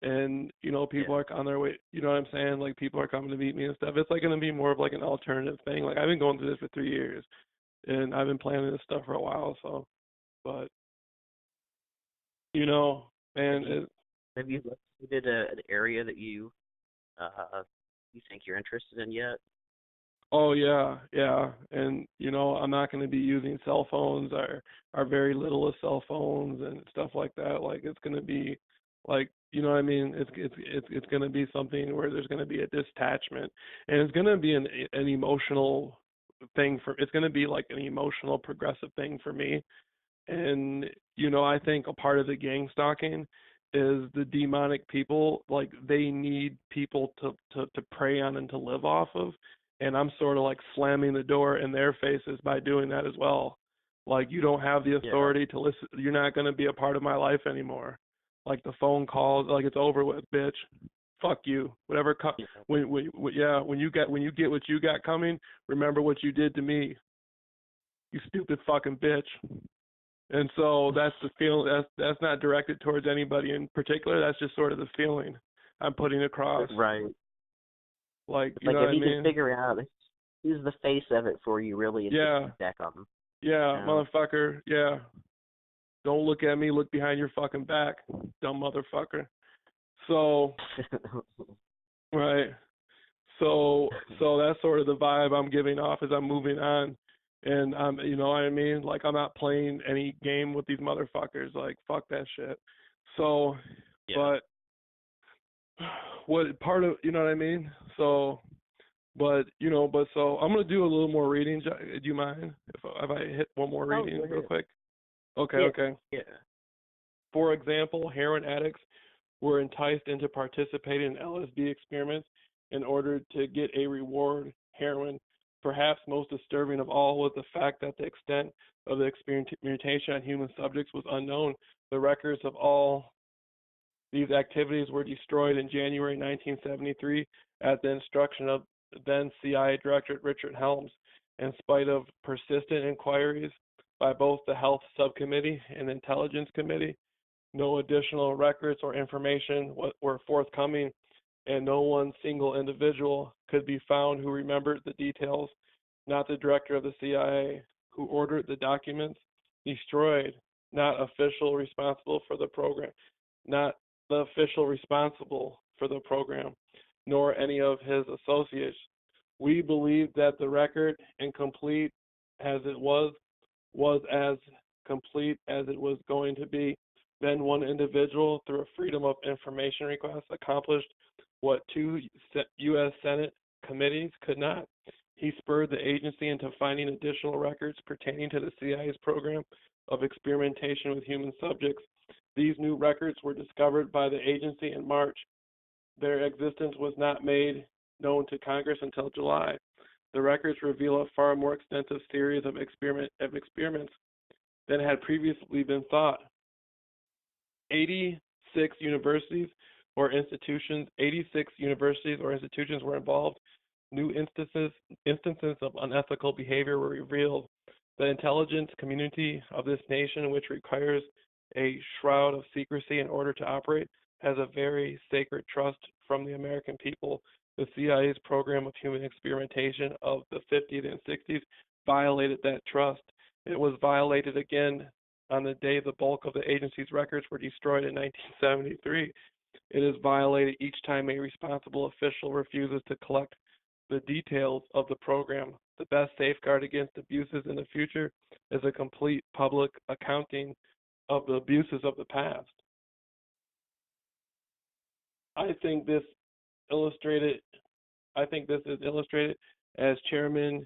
Speaker 3: And
Speaker 1: Yeah,
Speaker 3: people are on their way, you know what I'm saying, like people are coming to meet me and stuff. It's like going to be more of like an alternative thing. Like I've been going through this for 3 years, and I've been planning this stuff for a while. So, but you know,
Speaker 1: have
Speaker 3: man,
Speaker 1: you have you located an area that you think you're interested in yet?
Speaker 3: oh yeah, yeah, and I'm not going to be using cell phones or very little of cell phones and stuff like that. Like it's going to be like, you know what I mean? It's going to be something where there's going to be a detachment, and it's going to be an emotional thing for. It's going to be like an emotional progressive thing for me. And I think a part of the gang stalking is the demonic people, like they need people to prey on and to live off of. And I'm sort of like slamming the door in their faces by doing that as well. Like you don't have the
Speaker 1: Yeah.
Speaker 3: authority to listen. You're not going to be a part of my life anymore. Like the phone calls, like it's over with, bitch. Fuck you. Whatever.
Speaker 1: Yeah.
Speaker 3: When you get what you got coming, remember what you did to me. You stupid fucking bitch. And so that's the feeling. That's not directed towards anybody in particular. That's just sort of the feeling I'm putting across.
Speaker 1: Right.
Speaker 3: Like,
Speaker 1: It's
Speaker 3: you
Speaker 1: like
Speaker 3: know what
Speaker 1: if
Speaker 3: I
Speaker 1: you can
Speaker 3: mean?
Speaker 1: figure out who's the face of it for you, really, and take
Speaker 3: Yeah,
Speaker 1: feedback on them. You
Speaker 3: yeah,
Speaker 1: know.
Speaker 3: motherfucker. Yeah. Don't look at me. Look behind your fucking back, dumb motherfucker. So, right. So that's sort of the vibe I'm giving off as I'm moving on. And you know what I mean? Like I'm not playing any game with these motherfuckers. Like fuck that shit. So,
Speaker 1: Yeah.
Speaker 3: but what part of, you know what I mean? So, but so I'm gonna do a little more reading. Do you mind if I hit one more
Speaker 1: Oh,
Speaker 3: reading
Speaker 1: go
Speaker 3: real
Speaker 1: ahead.
Speaker 3: quick? Okay,
Speaker 1: Yeah.
Speaker 3: okay.
Speaker 1: Yeah.
Speaker 3: For example, heroin addicts were enticed into participating in LSD experiments in order to get a reward. Heroin, perhaps most disturbing of all, was the fact that the extent of the experimentation on human subjects was unknown. The records of all these activities were destroyed in January 1973 at the instruction of then CIA Director Richard Helms. In spite of persistent inquiries by both the Health Subcommittee and Intelligence Committee, no additional records or information were forthcoming, and no one single individual could be found who remembered the details, not the director of the CIA, who ordered the documents destroyed, not official responsible for the program, not the official responsible for the program, nor any of his associates. We believe that the record, incomplete as it was as complete as it was going to be. Then one individual, through a Freedom of Information request, accomplished what two U.S. Senate committees could not. He spurred the agency into finding additional records pertaining to the CIA's program of experimentation with human subjects. These new records were discovered by the agency in March. Their existence was not made known to Congress until July. The records reveal a far more extensive series of experiments than had previously been thought. 86 universities or institutions were involved. New instances of unethical behavior were revealed. The intelligence community of this nation, which requires a shroud of secrecy in order to operate, has a very sacred trust from the American people. The CIA's program of human experimentation of the 50s and 60s violated that trust. It was violated again on the day the bulk of the agency's records were destroyed in 1973. It is violated each time a responsible official refuses to collect the details of the program. The best safeguard against abuses in the future is a complete public accounting of the abuses of the past. I think this is illustrated as Chairman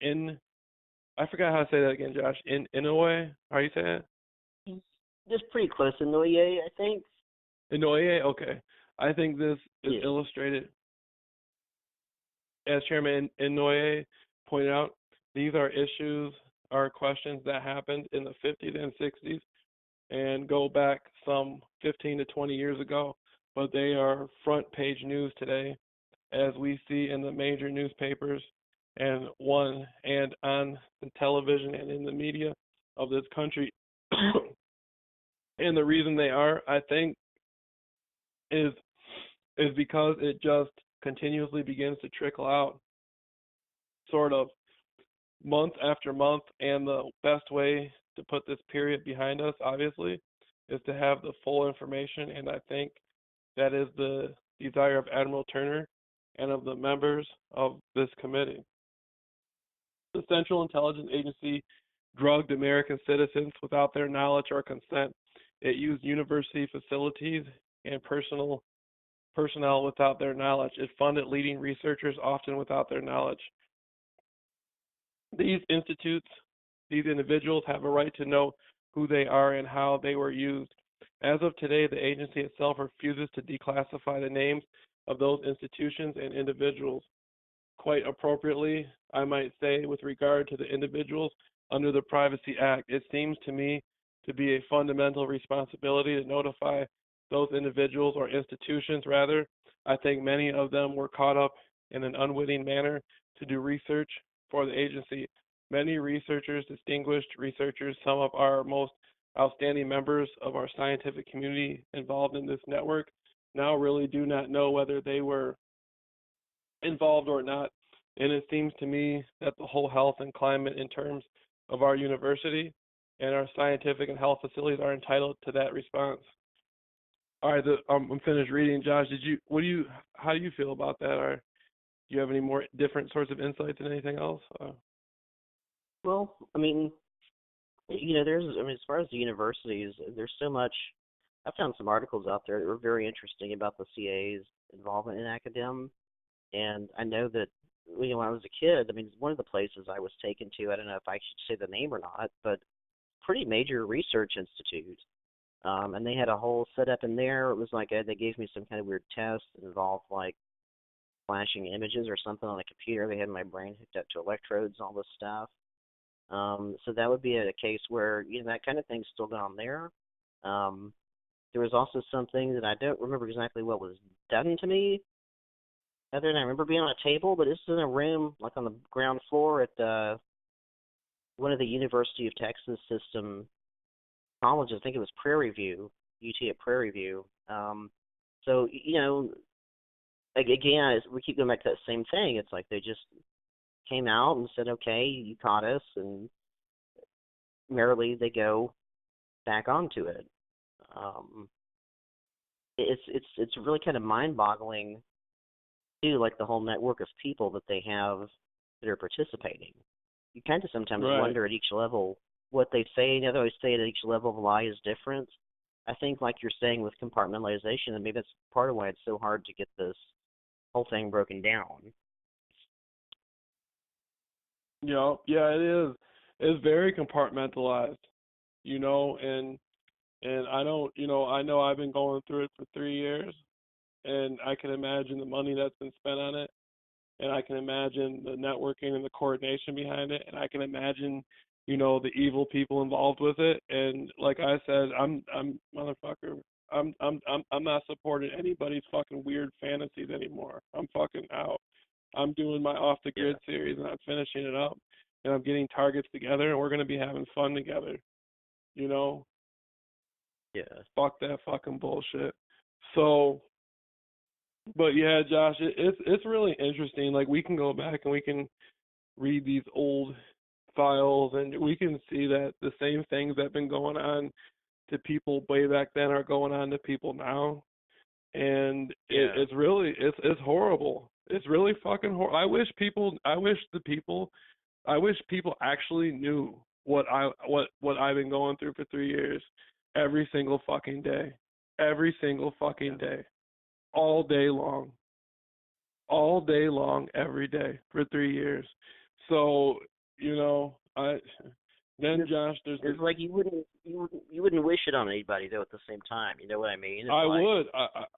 Speaker 3: in I forgot how to say that again, Josh. In Inouye, how you say it?
Speaker 1: Just pretty close to Noye, I think.
Speaker 3: Inouye, okay. I think this is
Speaker 1: Yeah.
Speaker 3: illustrated, as Chairman Inouye pointed out. These are issues, are questions that happened in the 50s and 60s and go back some 15 to 20 years ago, but they are front page news today, as we see in the major newspapers and on the television and in the media of this country. And the reason they are, I think, is because it just continuously begins to trickle out, sort of month after month. And the best way to put this period behind us, obviously, is to have the full information. And I think that is the desire of Admiral Turner and of the members of this committee. The Central Intelligence Agency drugged American citizens without their knowledge or consent. It used university facilities and personnel without their knowledge. It funded leading researchers often without their knowledge. These institutes, these individuals have a right to know who they are and how they were used. As of today, the agency itself refuses to declassify the names of those institutions and individuals. Quite appropriately, I might say, with regard to the individuals under the Privacy Act, it seems to me to be a fundamental responsibility to notify those individuals or institutions, rather. I think many of them were caught up in an unwitting manner to do research for the agency. Many researchers, distinguished researchers, some of our most outstanding members of our scientific community involved in this network now really do not know whether they were involved or not. And it seems to me that the whole health and climate in terms of our university and our scientific and health facilities are entitled to that response. All right, I'm finished reading. Josh, how do you feel about that? Or do you have any more different sorts of insights than anything else?
Speaker 1: Well, I mean, as far as the universities, there's so much. I found some articles out there that were very interesting about the CA's involvement in academia, and I know that when I was a kid, I mean, one of the places I was taken to, I don't know if I should say the name or not, but pretty major research institute. And they had a whole setup in there. It was like they gave me some kind of weird test that involved like flashing images or something on a computer. They had my brain hooked up to electrodes, all this stuff. So that would be a case where that kind of thing's still down there. There was also something that I don't remember exactly what was done to me. Other than I remember being on a table, but it's in a room like on the ground floor at one of the University of Texas system colleges. I think it was Prairie View, UT at Prairie View. So again, we keep going back to that same thing. It's like they just came out and said, "Okay, you caught us," and merrily they go back onto it. It's really kind of mind-boggling too, like the whole network of people that they have that are participating. You kind of sometimes wonder at each level what they say. They always say at each level of lie is different. I think, like you're saying with compartmentalization, and maybe that's part of why it's so hard to get this whole thing broken down.
Speaker 3: Yeah, it is. It's very compartmentalized, and I don't, I know I've been going through it for 3 years, and I can imagine the money that's been spent on it, and I can imagine the networking and the coordination behind it, and I can imagine, the evil people involved with it. And like I said, I'm motherfucker. I'm not supporting anybody's fucking weird fantasies anymore. I'm fucking out. I'm doing my off the grid series, and I'm finishing it up, and I'm getting targets together, and we're gonna be having fun together.
Speaker 1: Yeah.
Speaker 3: Fuck that fucking bullshit. So, but yeah, Josh, it's really interesting. Like, we can go back and we can read these old files, and we can see that the same things that have been going on to people way back then are going on to people now. And it's really it's horrible. It's really fucking horrible. I wish people actually knew what I've been going through for 3 years, every single fucking day, day, all day long, every day for 3 years. So I then Josh, there's
Speaker 1: It's like you wouldn't wish it on anybody though. At the same time, you know what I mean? It's
Speaker 3: I
Speaker 1: like,
Speaker 3: would.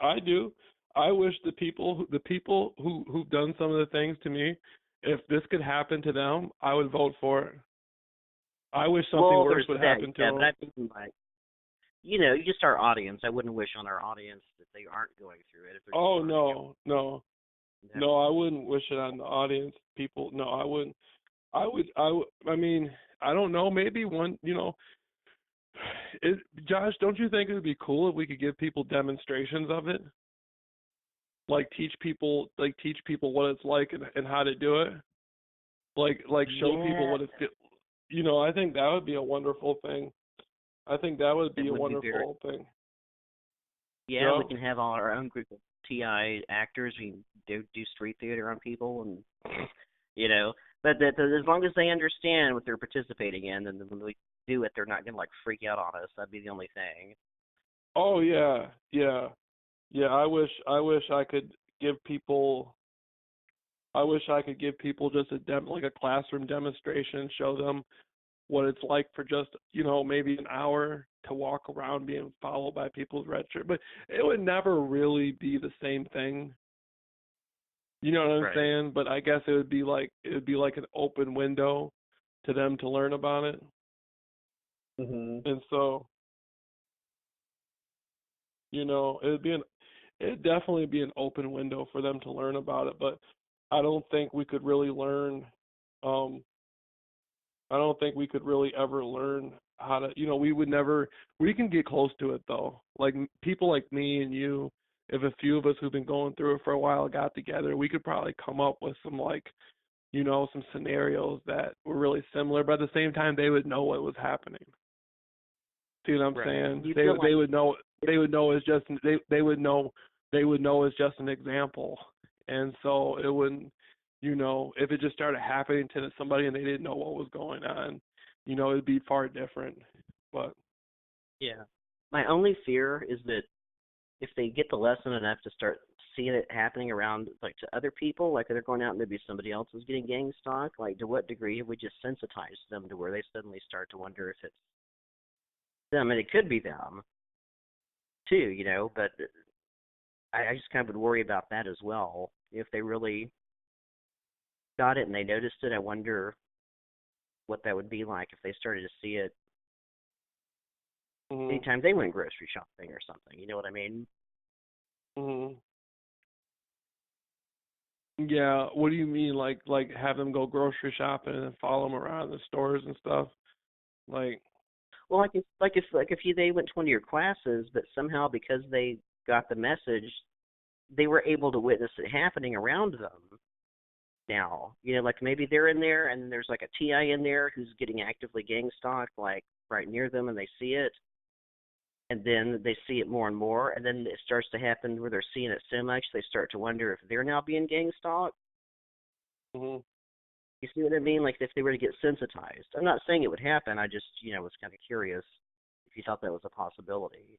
Speaker 3: I do. I wish the people who've done some of the things to me, if this could happen to them, I would vote for it. I wish something
Speaker 1: well,
Speaker 3: worse
Speaker 1: there's
Speaker 3: would
Speaker 1: that,
Speaker 3: happen to
Speaker 1: yeah, but
Speaker 3: them.
Speaker 1: I mean, like, just our audience. I wouldn't wish on our audience that they aren't going through it if they're just
Speaker 3: Oh
Speaker 1: learning it.
Speaker 3: no, no,
Speaker 1: You know?
Speaker 3: no! I wouldn't wish it on the audience. People, no, I wouldn't. I would. I mean, I don't know. Maybe one. Josh, don't you think it would be cool if we could give people demonstrations of it? Like teach people what it's like and how to do it. Like show people
Speaker 1: Yeah,
Speaker 3: what it's. I think that would be a wonderful thing. I think that would
Speaker 1: it
Speaker 3: be a
Speaker 1: would be very.
Speaker 3: wonderful thing.
Speaker 1: Yeah, we
Speaker 3: Yeah.
Speaker 1: can have all our own group of TI actors. We can do street theater on people, and you know, but as long as they understand what they're participating in, and then when we do it, they're not gonna like freak out on us. That'd be the only thing.
Speaker 3: Oh yeah, yeah, yeah. I wish I could give people. I wish I could give people just like a classroom demonstration, show them what it's like for just maybe an hour to walk around being followed by people's red shirt. But it would never really be the same thing. You know what I'm
Speaker 1: Right.
Speaker 3: saying? But I guess it would be like an open window to them to learn about it.
Speaker 1: Mhm.
Speaker 3: And so, it'd definitely be an open window for them to learn about it, but I don't think we could really learn um I don't think we could really ever learn how to, we can get close to it though. Like people like me and you, if a few of us who've been going through it for a while got together, we could probably come up with some some scenarios that were really similar, but at the same time they would know what was happening. See what I'm
Speaker 1: Right.
Speaker 3: saying?
Speaker 1: You
Speaker 3: They
Speaker 1: feel
Speaker 3: they
Speaker 1: like
Speaker 3: would know they would know it's just an example, and so it wouldn't, if it just started happening to somebody and they didn't know what was going on, it'd be far different. But
Speaker 1: yeah. My only fear is that if they get the lesson enough to start seeing it happening around like to other people, like they're going out and maybe somebody else is getting gang stalked, like to what degree have we just sensitized them to where they suddenly start to wonder if it's them, and it could be them too, but I just kind of would worry about that as well. If they really got it and they noticed it, I wonder what that would be like if they started to see it
Speaker 3: mhm,
Speaker 1: anytime they went grocery shopping or something. You know what I mean?
Speaker 3: mhm. Yeah, what do you mean, like have them go grocery shopping and follow them around the stores and stuff? Like,
Speaker 1: Well, like if they went to one of your classes, but somehow because they got the message, they were able to witness it happening around them. Now, like maybe they're in there and there's like a TI in there who's getting actively gang stalked, like right near them, and they see it, and then they see it more and more, and then it starts to happen where they're seeing it so much they start to wonder if they're now being gang stalked.
Speaker 3: mhm.
Speaker 1: You see what I mean? Like if they were to get sensitized. I'm not saying it would happen. I just, was kind of curious if you thought that was a possibility.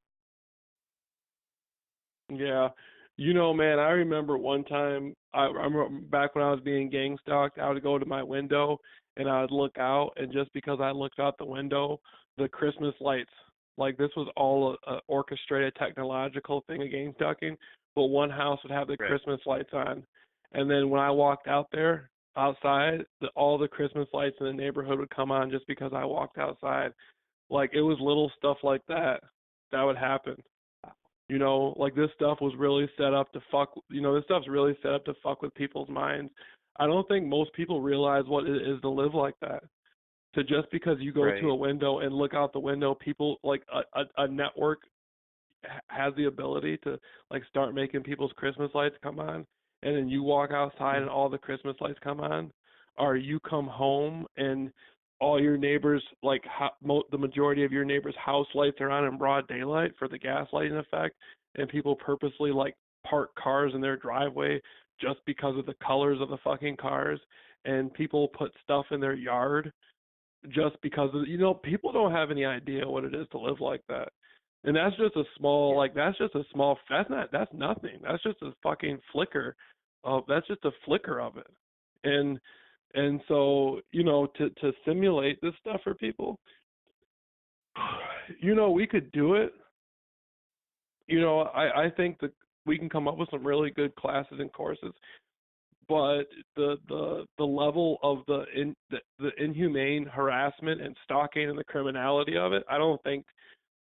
Speaker 3: Yeah. Man, I remember one time, I remember back when I was being gang stalked, I would go to my window and I would look out, and just because I looked out the window, the Christmas lights, like this was all a orchestrated technological thing of gang stalking, but one house would have the
Speaker 1: Right.
Speaker 3: Christmas lights on. And then when I walked out there, outside, all the Christmas lights in the neighborhood would come on just because I walked outside. Like it was little stuff like that would happen. Like this stuff was really set up to fuck, this stuff's really set up to fuck with people's minds. I don't think most people realize what it is to live like that. So just because you go to
Speaker 1: Right.
Speaker 3: a window and look out the window, people like a network has the ability to like start making people's Christmas lights come on, and then you walk outside and all the Christmas lights come on, or you come home and all your neighbors the majority of your neighbors' house lights are on in broad daylight for the gaslighting effect, and people purposely like park cars in their driveway just because of the colors of the fucking cars, and people put stuff in their yard just because of people don't have any idea what it is to live like that. And that's just a small
Speaker 1: Yeah.
Speaker 3: that's nothing. That's just a fucking flicker of that's just a flicker of it. And And so, to simulate this stuff for people, we could do it. I think that we can come up with some really good classes and courses, but the level of the inhumane harassment and stalking and the criminality of it, I don't think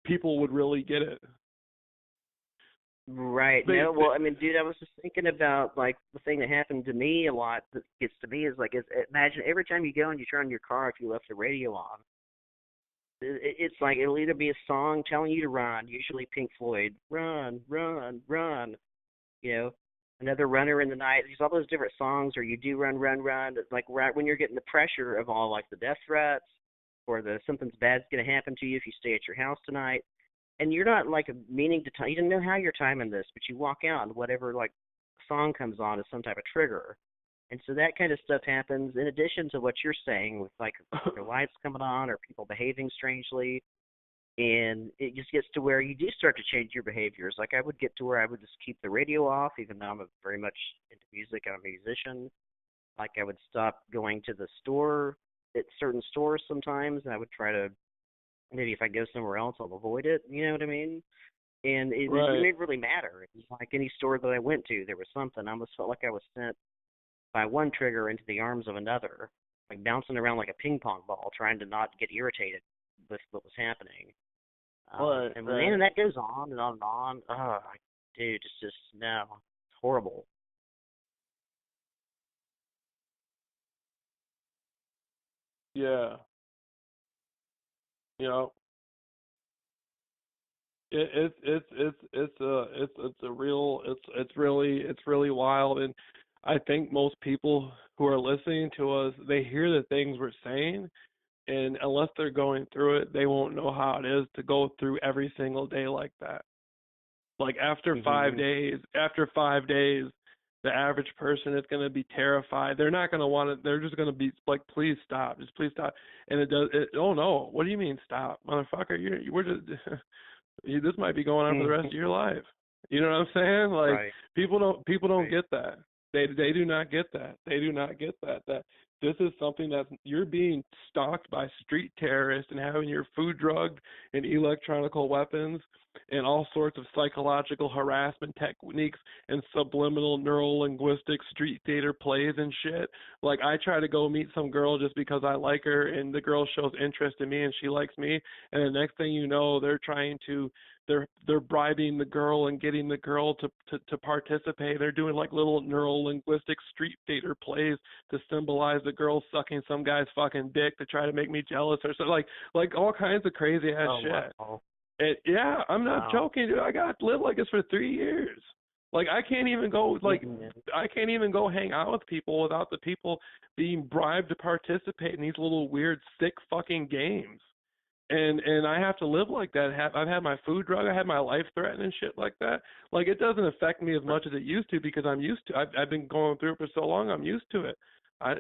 Speaker 3: people would really get it.
Speaker 1: Right. No, well, I mean, dude, I was just thinking about like the thing that happened to me a lot that gets to me is like, imagine every time you go and you turn on your car, if you left the radio on, it's like it'll either be a song telling you to run, usually Pink Floyd, run, run, run, you know, another runner in the night. There's all those different songs, or you do run, run, run. It's like right when you're getting the pressure of all like the death threats or the something's bad's going to happen to you if you stay at your house tonight. And you're not like meaning to time. You didn't know how you're timing this, but you walk out and whatever like song comes on is some type of trigger. And so that kind of stuff happens in addition to what you're saying with like the lights coming on or people behaving strangely. And it just gets to where you do start to change your behaviors. Like I would get to where I would just keep the radio off, even though I'm very much into music. I'm a musician. Like I would stop going to the store at certain stores sometimes, and I would try to maybe if I go somewhere else, I'll avoid it. You know what I mean? And it didn't really matter. It was like any store that I went to, there was something. I almost felt like I was sent by one trigger into the arms of another, like bouncing around like a ping pong ball, trying to not get irritated with what was happening. And man, that goes on and on and on. Oh, dude, it's just no, it's horrible.
Speaker 3: Yeah. You know, it's really wild, and I think most people who are listening to us, they hear the things we're saying, and unless they're going through it, they won't know how it is to go through every single day like that. Like after 5 days, the average person is going to be terrified. They're not going to want to. They're just going to be like, "Please stop, just please stop." And it does. Oh no, what do you mean stop, motherfucker? We're just. This might be going on for the rest of your life. You know what I'm saying? Like
Speaker 1: Right.
Speaker 3: people don't get that. They do not get that. They do not get that. That this is something that you're being stalked by street terrorists and having your food drugged and electronical weapons and all sorts of psychological harassment techniques and subliminal neural linguistic street theater plays and shit. Like I try to go meet some girl just because I like her and the girl shows interest in me and she likes me, and the next thing you know they're bribing the girl and getting the girl to participate. They're doing like little neural linguistic street theater plays to symbolize the girl sucking some guy's fucking dick to try to make me jealous or so, like all kinds of crazy ass shit.
Speaker 1: Wow.
Speaker 3: And yeah, I'm not joking, dude. I got to live like this for 3 years. Like I can't even go hang out with people without the people being bribed to participate in these little weird sick fucking games. And I have to live like that. I've had my food drug. I had my life threatened and shit like that. Like it doesn't affect me as much as it used to because I'm used to. I've been going through it for so long. I'm used to it.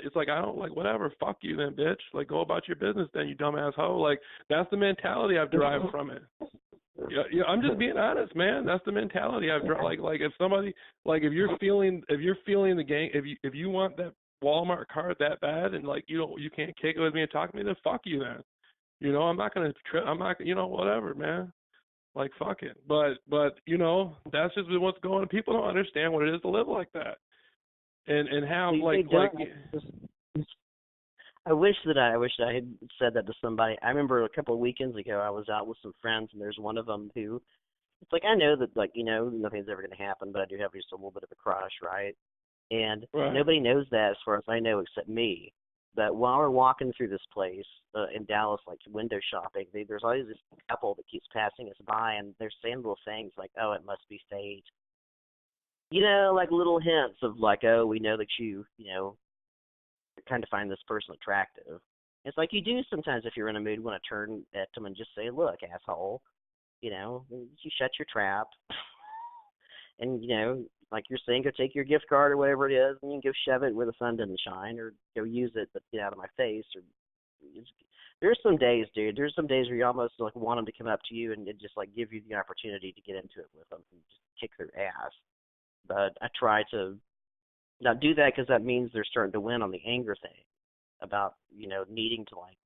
Speaker 3: It's like I don't like whatever. Fuck you then, bitch. Like go about your business then, you dumbass hoe. Like that's the mentality I've derived from it. Yeah, I'm just being honest, man. That's the mentality I've derived. Like if somebody, like if you're feeling the gang, if you want that Walmart card that bad and like you can't kick it with me and talk to me, then fuck you then. I'm not gonna I'm not, whatever, man. Like fuck it. But that's just what's going on. People don't understand what it is to live like that. And have
Speaker 1: They don't. I wish I had said that to somebody. I remember a couple of weekends ago I was out with some friends and there's one of them who it's like I know that like nothing's ever going to happen, but I do have just a little bit of a crush, right? And nobody knows that as far as I know except me. But while we're walking through this place in Dallas, like window shopping, there's always this couple that keeps passing us by, and they're saying little things like, "Oh, it must be fate," like little hints of like, "Oh, we know that you kind of find this person attractive." It's like you do sometimes if you're in a mood want to turn at them and just say, "Look, asshole, you shut your trap," and like you're saying, go take your gift card or whatever it is, and you can go shove it where the sun doesn't shine, or go use it, but get out of my face. Or there's some days, dude. There's some days where you almost like want them to come up to you and just like give you the opportunity to get into it with them and just kick their ass. But I try to not do that because that means they're starting to win on the anger thing. about needing to like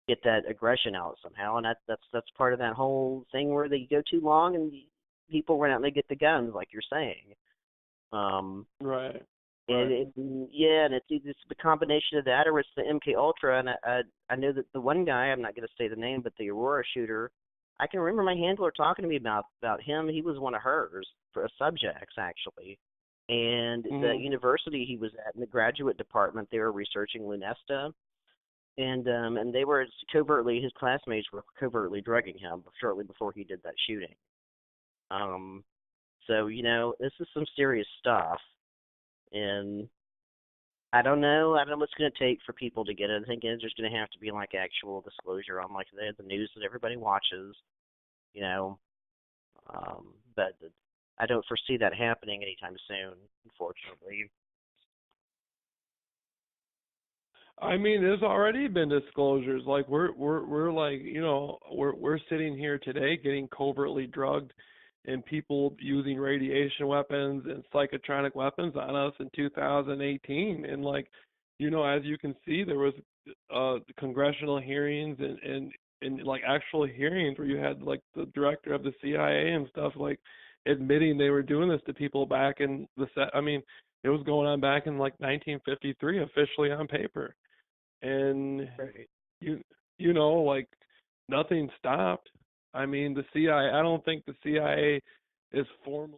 Speaker 1: get that aggression out somehow, and that's part of that whole thing where they go too long and people run out and they get the guns, like you're saying.
Speaker 3: Right.
Speaker 1: And
Speaker 3: Right.
Speaker 1: yeah, and it's the combination of that, or it's the MK Ultra. And I know that the one guy, I'm not going to say the name, but the Aurora shooter, I can remember my handler talking to me about him. He was one of hers for subjects actually, and the
Speaker 3: Mm.
Speaker 1: university he was at in the graduate department, they were researching Lunesta, and they were covertly, his classmates were covertly drugging him shortly before he did that shooting. Um, so this is some serious stuff, and I don't know what's going to take for people to get it. I think it's just going to have to be like actual disclosure on like the news that everybody watches, you know. But I don't foresee that happening anytime soon, unfortunately.
Speaker 3: I mean, there's already been disclosures. Like we're like, we're sitting here today getting covertly drugged and people using radiation weapons and psychotronic weapons on us in 2018. And like, as you can see, there was congressional hearings and like actual hearings where you had like the director of the CIA and stuff like admitting they were doing this to people back in the set. I mean, it was going on back in like 1953 officially on paper. And
Speaker 1: Right.
Speaker 3: you like nothing stopped. I mean, the CIA, I don't think the CIA is formally